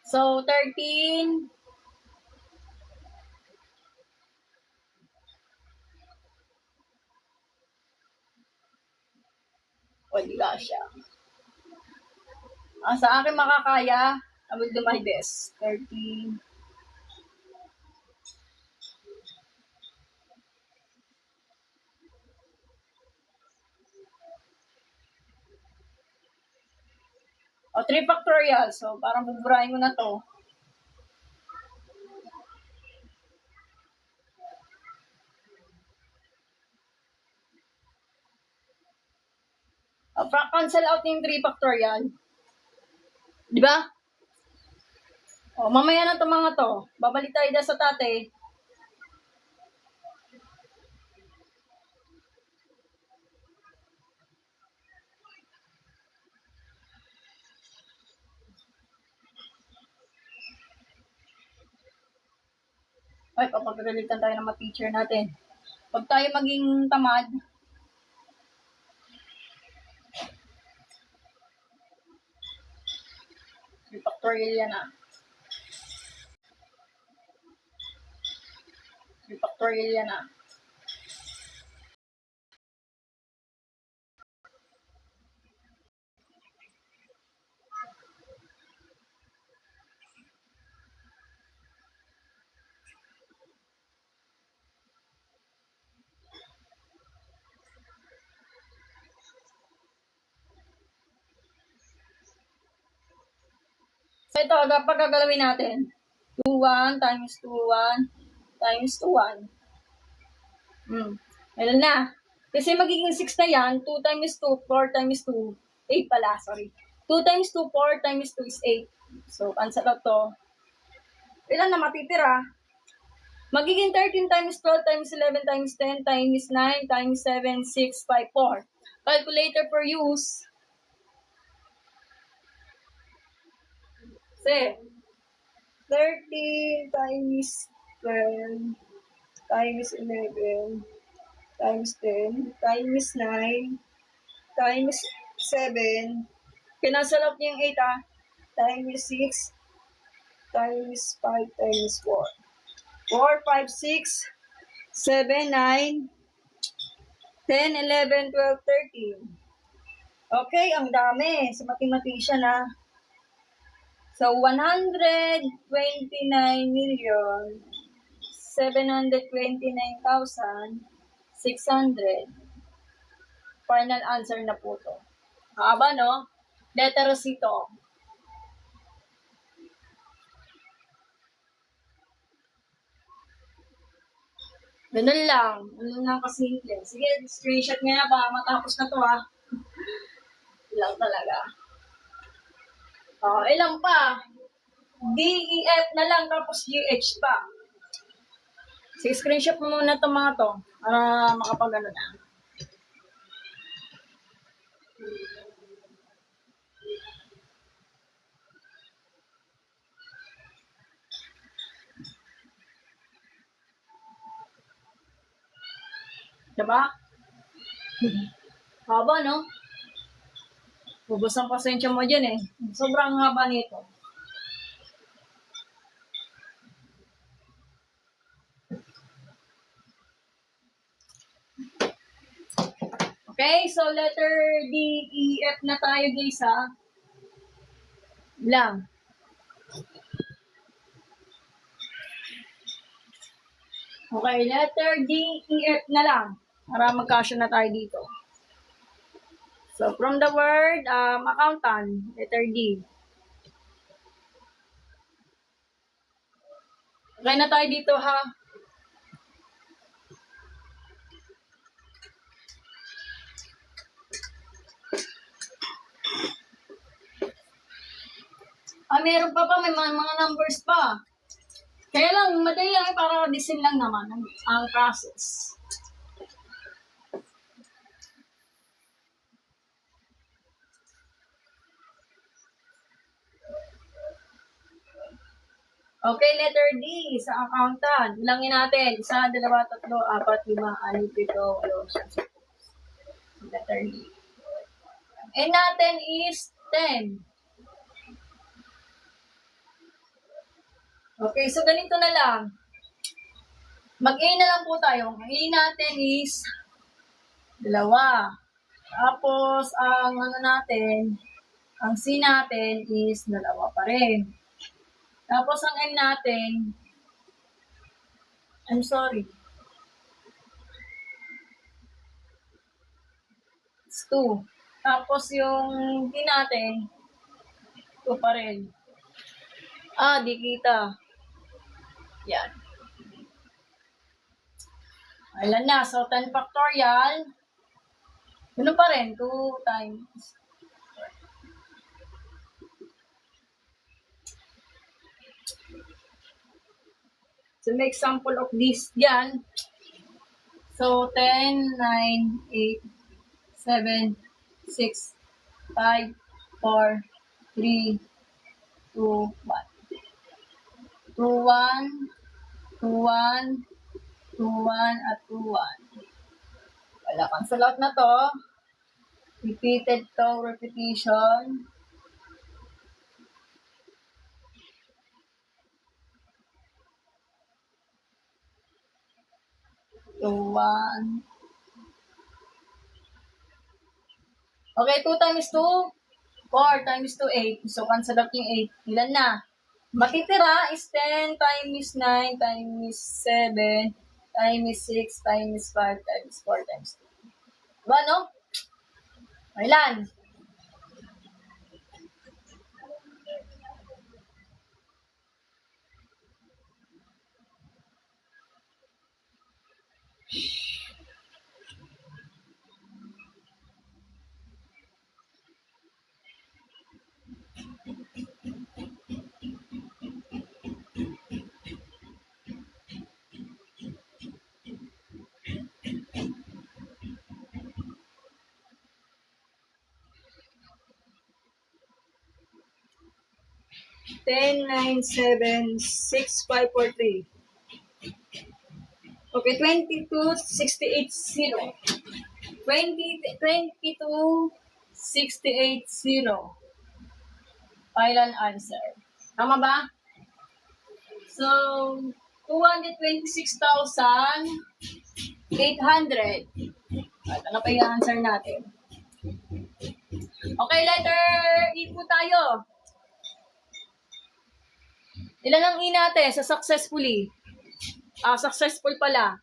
So, 13. O, di ka siya. Sa akin makakaya, I will do my best. 13. O, 3 factorial. So, parang buburahin ko na to. Cancel out yung 3 factorial. Di ba? O, mamaya na to mga to. Babalik tayo sa tate. Ay, papagagalitan tayo ng mga teacher natin. Huwag tayo maging tamad. Yung factorial yan Yung factorial yan So ito, kapag gagalawin natin, 2, 1 times 2, 1 times 2, 1. Meron na. Kasi magiging 6 na yan, 2 times 2, 4 times 2, 8 pala, sorry. 2 times 2, 4 times 2 is 8. So, cancel out to. Ilan na matitira? Magiging 13 times 12 times 11 times 10 times 9 times 7, 6, 5, 4. Calculator for use. Say, 13 times 12 times 11 times 10 times 9 times 7. Kinansel out niya yung 8 times 6 times 5 times 4. 4, 5, 6, 7, 9, 10, 11, 12, 13. Okay, ang dami sa mathematician So, 129,000,000 729,600. Final answer na po to. Haba, no? Letter C to. Ganun lang. Ganun lang kasimple. Sige, screenshot nga na ba? Matapos na to, ha? Lang talaga. Ilang pa? D, E, F na lang, tapos G, H pa. Sige, screenshot mo muna itong mga to para makapag-ano na. Diba? Haba, no? Ubus ang pasensya mo dyan eh. Sobrang haba nito. Okay, so letter D, E, F na tayo guys ha. Lang. Okay, letter D, E, F na lang. Para magkasya na tayo dito. So, from the word, accountant, letter D. Okay na tayo dito ha. Meron pa may mga numbers pa. Kaya lang, madali lang para disin lang naman ang process. Okay, letter D sa accountant. Bilangin natin. 1, 2, 3, 4, 5, 6, 7, 8. Letter D. N natin is 10. Okay, so ganito na lang. Mag-A na lang po tayo. Ang A natin is 2. Tapos, ang ang C natin is 2 pa rin. Tapos, ang N natin, I'm sorry, it's 2. Tapos, yung D natin, 2 pa rin. Di kita. Yan. Ilan na? So, 10 factorial. Ganun pa rin. 2 times. So, make example of this. Yan. So, 10, 9, 8, 7, 6, 5, 4, 3, 2, 1. 2, 1, 2, 1, 2, 1, at 2, 1. Wala kang salat na to. Repeated to, repetition. So, 1. Okay, 2 times 2, 4 times 2, 8. So, cancel out yung 8. Ilan na? Matitira is 10 times 9 times 7 times 6 times 5 times 4 times 2. Diba, no? Ilan? Ten, 9, 7, 6, 5, 4, 3. Okay, 22, 68, 0. 22, 68, 0. Final answer. Tama ba? So, 226,800. Ano pa yung answer natin? Okay, letter E po tayo. Ilan ang E natin sa successfully? Successful pala.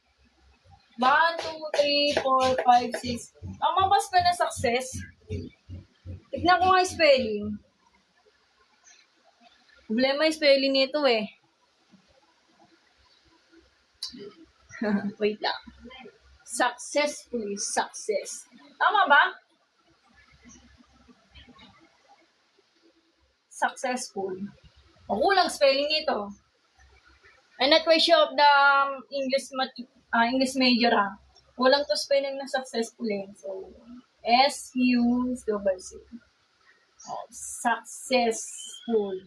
1, 2, 3, 4, 5, 6. Ang mabas pa na success. Tignan ko nga yung spelling. Problema yung spelling nito eh. Wait lang. Successfully, success. Tama ba? Successful. O, kulang spelling nito. I'm not quite sure of the English major ha. Kulang to spelling na successful eh. So, S-U-C. Successful.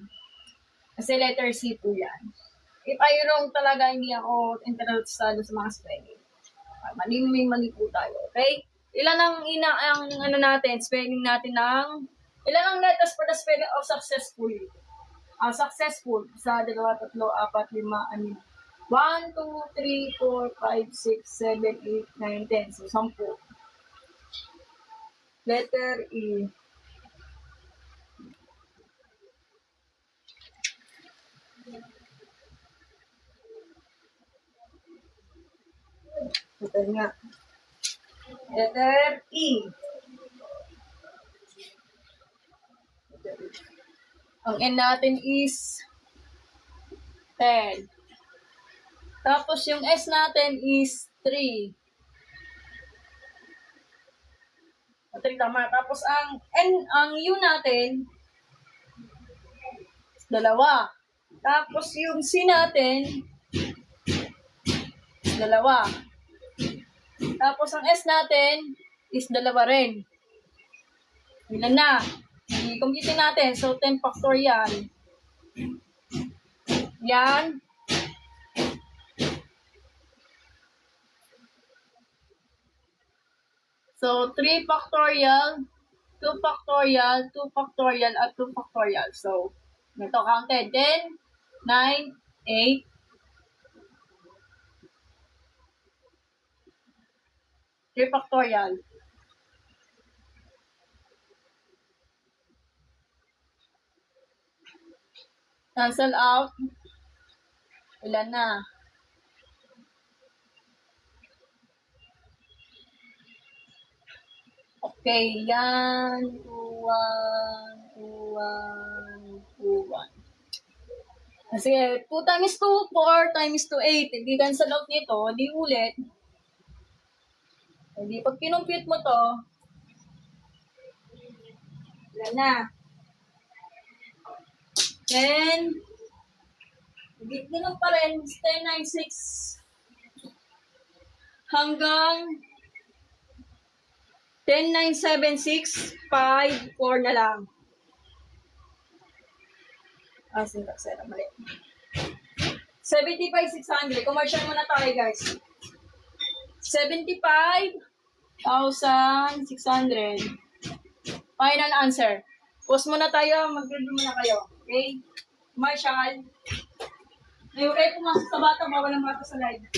Kasi letter C po yan. If I wrong talaga, hindi ako interesado sa mga spelling. Mali po tayo. Okay? Ilan ang ano natin, spelling natin ng, ilan ang letters for the spelling of successful? Successful. Sa 2, 3, 4, 5, 6, 1, 2, 3, 4, 5, 6, 7, 8, 9, 10. So, 10. Letter E. Ito nga. Letter E. Ang N natin is 10. Tapos yung S natin is 3. 3 tama. Tapos ang U natin is 2. Tapos yung C natin is 2. Tapos ang S natin is 2 rin. Ilan na? I-compute natin. So, 10 factorial. Yan. So, 3 factorial, 2 factorial, 2 factorial, at 2 factorial. So, ito counted. 10, 9, 8, 3 factorial. Cancel out. Ilan na? Okay, yan. 2, 1, 2, 1, 2, 1. Sige, 2 times 2, 4 times 2, 8. Hindi cancel out nito, di ulit. Hindi, pag kinumpute mo to, ilan na? 10, ganun pa rin, 10, 9, 6, hanggang 10, 9, 7, 6, 5, 4 na lang. Syntax error, mali. 75,600. Commercial muna tayo, guys. 75,600. Final answer. Pause muna tayo. Mag-review muna kayo. Okay? Commercial. Ngayon kayo pumasok sa bata. Bawal ang bata sa live.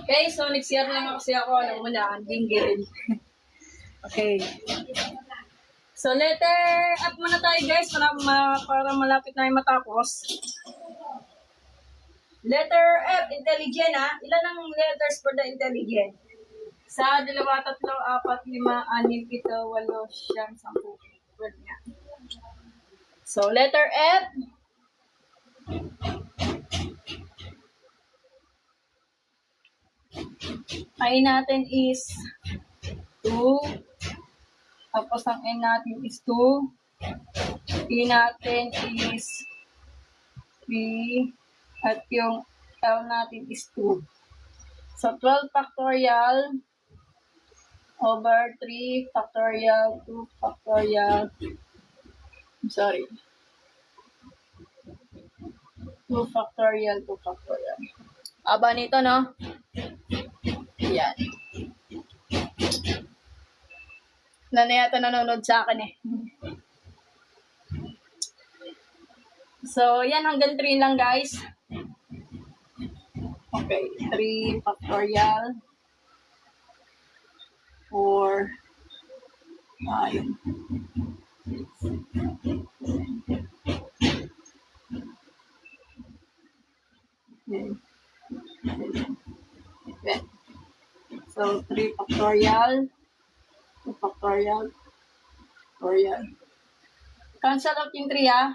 Okay, so nag-share lang kasi ako. Alam mo na, dinggil. Okay. So, letter F muna tayo guys para malapit na yung matapos. Letter F, intelligent ha. Ilan ang letters for the intelligent? Sa 2, 3, 4, 5, 6, 7, 8, 9, 10. Word niya. So, letter F. I natin is 2. Tapos ang N natin is 2. P natin is 3. At yung L natin is 2. So, 12 factorial over 3 factorial, 2 factorial. I'm sorry. 2 factorial, 2 factorial. Aba nito, no? Yan. Wala na yata nanonood sa akin eh. So, yan. Hanggang 3 lang, guys. Okay. 3 factorial. 4. 5. 6. Okay. So, 3 factorial. 2 factorial. Factorial. Cancel out yung 3 ah.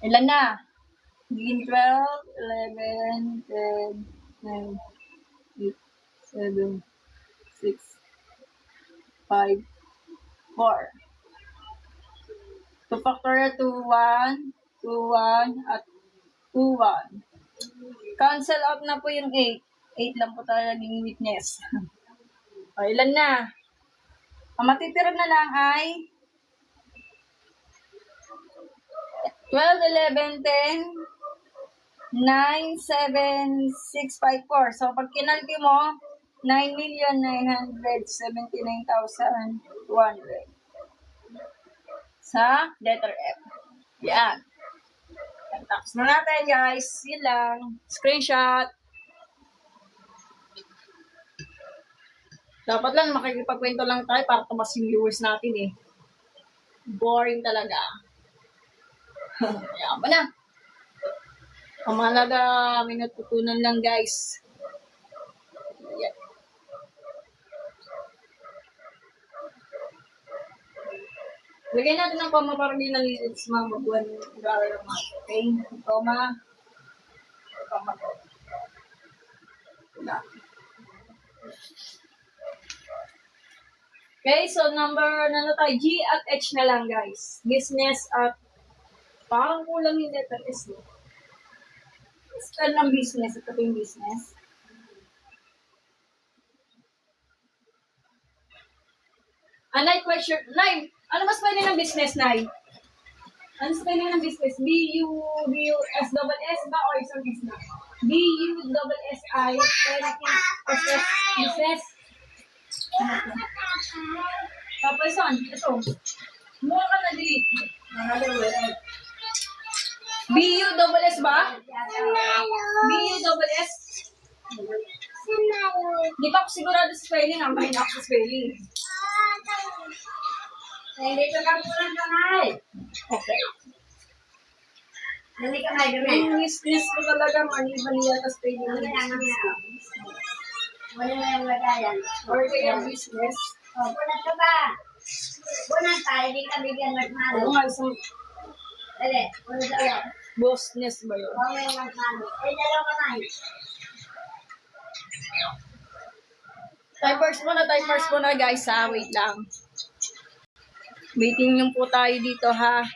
Ilan na? Begin 12, 11, 10, 9, 8, 7, 6, 5, 4. 2 factorial, 2, 1, 2, 1, at 2, 1. Cancel out na po yung 8. 8 lang po tayo naging witness. O, ilan na? Ang matitira na lang ay 12, 11, 10, 9, 7, 6, 5, 4. So, pag kinalki mo, 9,979,200 sa letter F. Yan. Tapos na natin, guys. Yun lang. Screenshot. Dapat lang makikipagkwento lang tayo para tumas yung viewers natin eh. Boring talaga. Kaya ba na? Ang mahalaga, may natutunan lang guys. Ayan. Lagyan natin ng comma para hindi nalilits mga mabuhan yung mag-aaral ng mga. Okay? Comma. Comma ko. Okay, so number na tayo, G at H na lang guys. Business at parang kulang yung letter S. Spell ng business. Ito po yung business. Nay, question. Nay, ano mas pwede ng business, Nay? Ano mas pwede ng business? B-U-S-S-S ba or isang S na? B-U-S-S-I S-S business. Tapos son, ito. Mukha ka na delete. B-U-S-S ba? B-U-S-S? Di pa ako sigurado sa spelling. Ang mahina ako sa spelling. Hindi ko lang po lang kanay. Okay. Dali ka may dumi. Yung list ko talaga, mali-mali yata spelling ng business. Wala na yung lagayan. Or kaya business. Oh, bunat ka ba? Bunat tayo, di ka bigyan magmano. Oo nga, isang Dali, bunat tayo. business ba yun? Huwag mo yung magmano. Dalawa kamay. Typers muna guys ha. Wait lang. Waiting yung po tayo dito ha.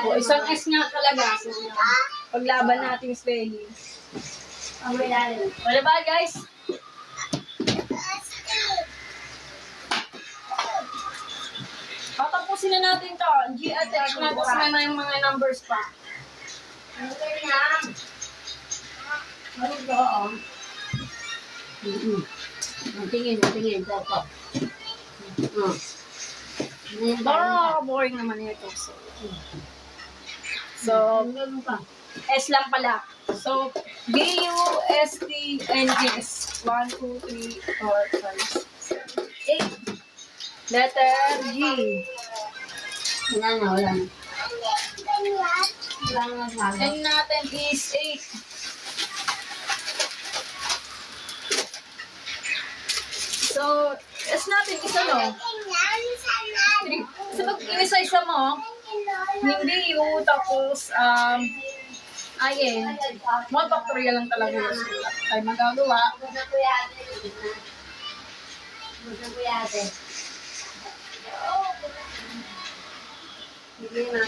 O, isang S nga talaga. So, paglaban natin spelling. Ang may lalim. Wala ba guys? Patapusin na natin to. G at H na. Tapos may mga numbers pa. Ano kayo niya? Ano ba oo? Ang tingin. Toto. Boring naman ito. So, S lang pala. So, B-U-S-T-N-S. 1, 2, 3, 4, 5, 6, 7, 8. Letter G. Wala na. Wala na. N natin is 8. So, S natin is ano? 3. So, pag inisa-isa mo, hindi U, tapos, ayen. Mga factorial lang talaga yung sulat. Ay magagawa. Busan ko yate. Hindi na.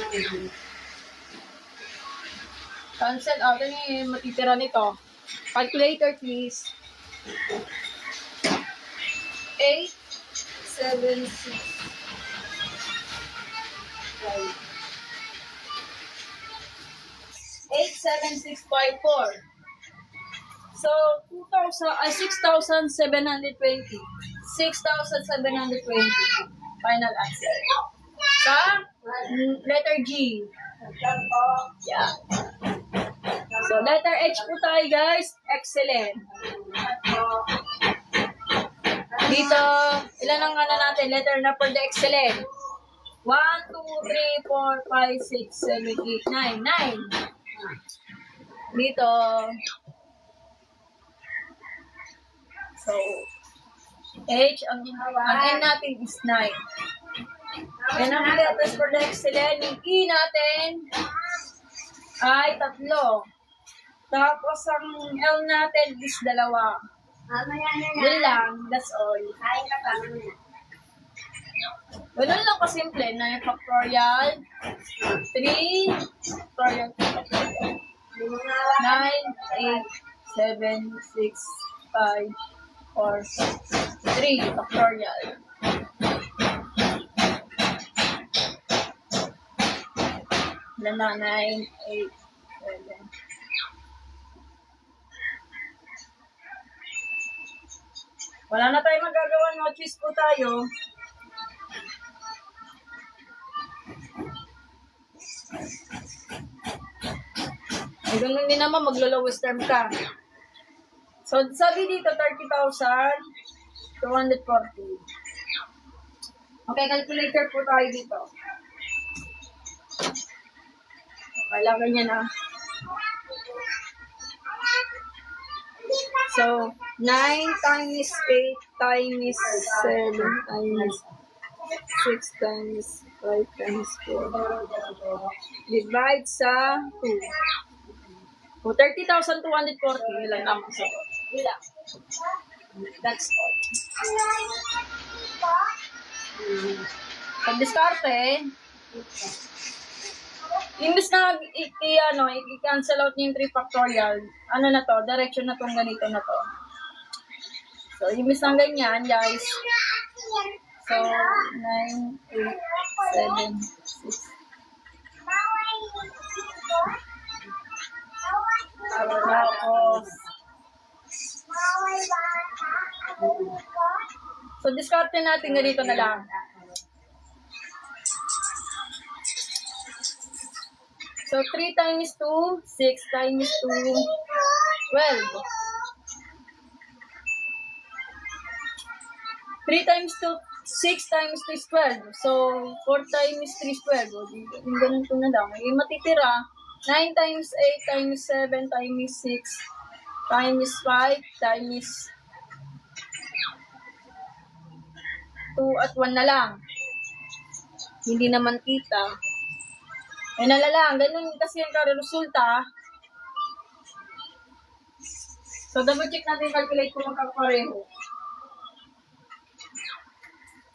Cancel out. Ano yung matitira nito? Calculator, please. 8, 7, 6, 5. 87654. So, 6,720. 6,720. Final answer. Sa letter G. Yeah. So, letter H po tayo, guys. Excellent. Dito, ilan ang ano natin? Letter na for the excellent. 1, 2, 3, 4, 5, 6, 7, 8, 9. 9. Dito. So, H, ang N natin is 9. Yan ang letters for the excellent. Yung E natin ay 3. Tapos, ang L natin is 2. Yun lang. That's all. Kain ka pa. Ganun lang kasimple. 9 factorial. 3 factorial. 9, 8, 7, 6, 5, 4, 3 factorial. Ilan na? 9, 8, 7. Wala na tayong magagawa. No choice po tayo. Ay, ganun din naman, maglo-lowest term ka. So, sabi dito, 30,240. Okay, calculator po tayo dito. Kailangan niya na. So, 9 times 8 times 7 times 6 times 5 times 4. Divide sa 2. So, 30,240. Ilang naman sa ko. Ilang. That's all. Pag diskarte, imbis na i-cancel out niyo yung 3 factorial, ano na to, direction na tong ganito na to. So, imbis na ganyan, guys. So, 9, 8, 7, 6. Tapos, So, discard natin ganito na lang. So, 3 times 2, 6 times 2, 12. 3 times 2, 6 times 2 is 12. So, 4 times 3 is 12. O, yung ganito na lang. Yung matitira, 9 times 8 times 7 times 6 times 5 times 2 at 1 na lang. Hindi naman kita. Ay lang, ganun kasi yung resulta. So, double check natin yung calculate kung magkakapareho.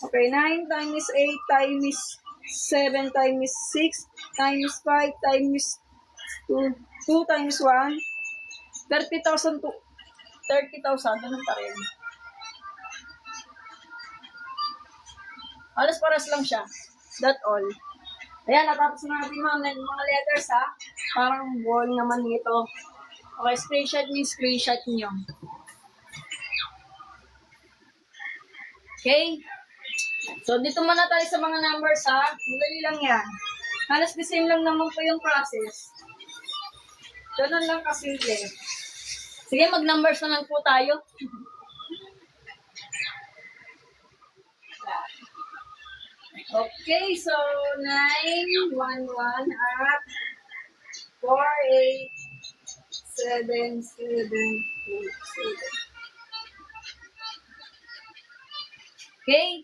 Okay, 9 times 8 times 7 times 6 times 5 times 2 times 1, 30,000 to 30,000, ganun pa rin. Alas paras lang siya. That all. Ayan, natapos na natin mga letters ha. Parang wall naman nito. Okay, screenshot nyo. Okay? So, dito muna tayo sa mga numbers ha. Madali lang yan. Halos the same lang naman po yung process. Ganun lang kasimple. Sige, mag-numbers na lang po tayo. Okay, so 9, 1, 1 at 4, 8, 7, 7, 2, 7. Okay?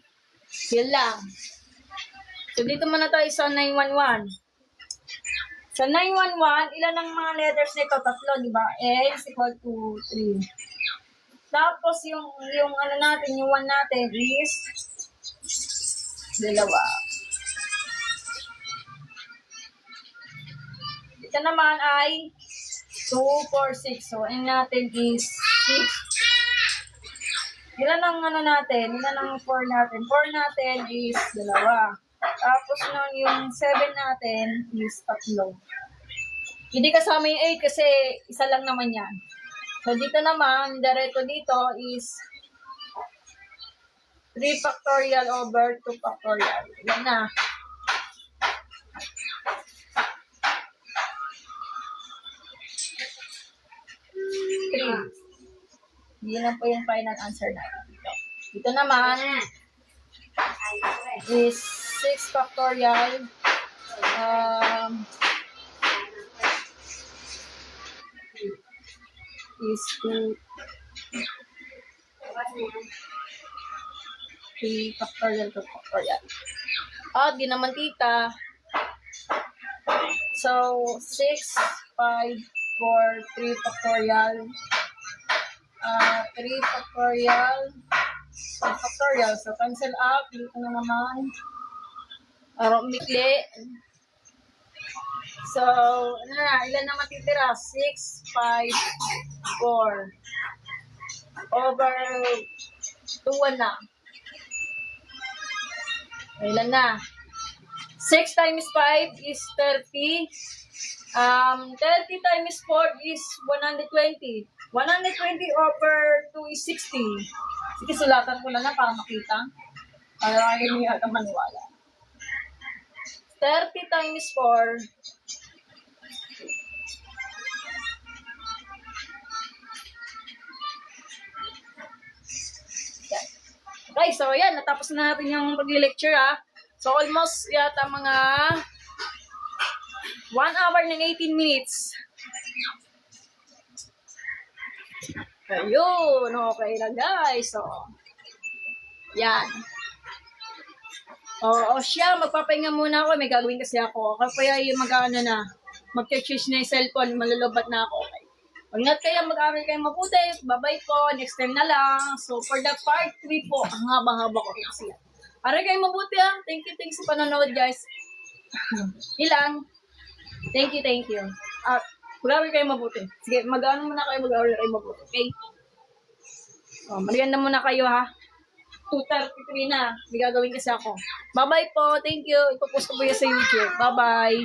Yun lang. So, dito muna tayo sa 911. Sa 911, ilan ang mga letters nito? Tatlo, di ba? N is equal to 3. Tapos, yung ano natin, yung 1 natin is dalawa. Ito naman ay 2, 4, 6. So, N natin is 6. Ilan ang ano natin? Ilan ang 4 natin? 4 natin is dalawa. Tapos nun, yung 7 natin is 3. Hindi kasama yung 8 kasi isa lang naman yan. So, dito naman, diretso dito is 3 factorial over 2 factorial. Yan na. Hindi na po yung final answer natin dito. Dito naman is 6 factorial is 2 3 factorial, 2 factorial. Di naman tita. So, 6, 5, 4, 3 factorial. 3 factorial. 5 factorial. So, cancel up. Dito na naman. Mikli. So, ano na, ilan na matitira? 6, 5, 4. Over 2, 1 na. Ilan na? 6 times 5 is 30. 30 times 4 is 120. 120 over 2 is 60. Sige, sulatan ko na para makita. Para kayo niya ka maniwala. 30 times 4 Okay, so yan, natapos na natin yung pag-lecture ha. So almost yata mga 1 hour and 18 minutes. Ayun, okay na guys. So, yan. Oo, siya, magpapahinga muna ako. May gagawin kasi ako. Kaya yung mag-ano na, mag-change na yung cellphone, malulubat na ako. Okay. Pag not kayo, mag-aral kayo mabuti. Bye-bye po. Next time na lang. So, for the part 3 po, ang haba-haba ko kasi. Aral kayo mabuti ha. Thank you sa panonood guys. Ilang. Thank you. Mag-aral kayo mabuti. Sige, mag-ano muna kayo, mag-aral kayo mabuti. Okay? O, malian na muna kayo ha. 2:33 na. May gagawin kasi ako. Bye-bye po. Thank you. Ipopost ko po yan sa YouTube. Bye-bye.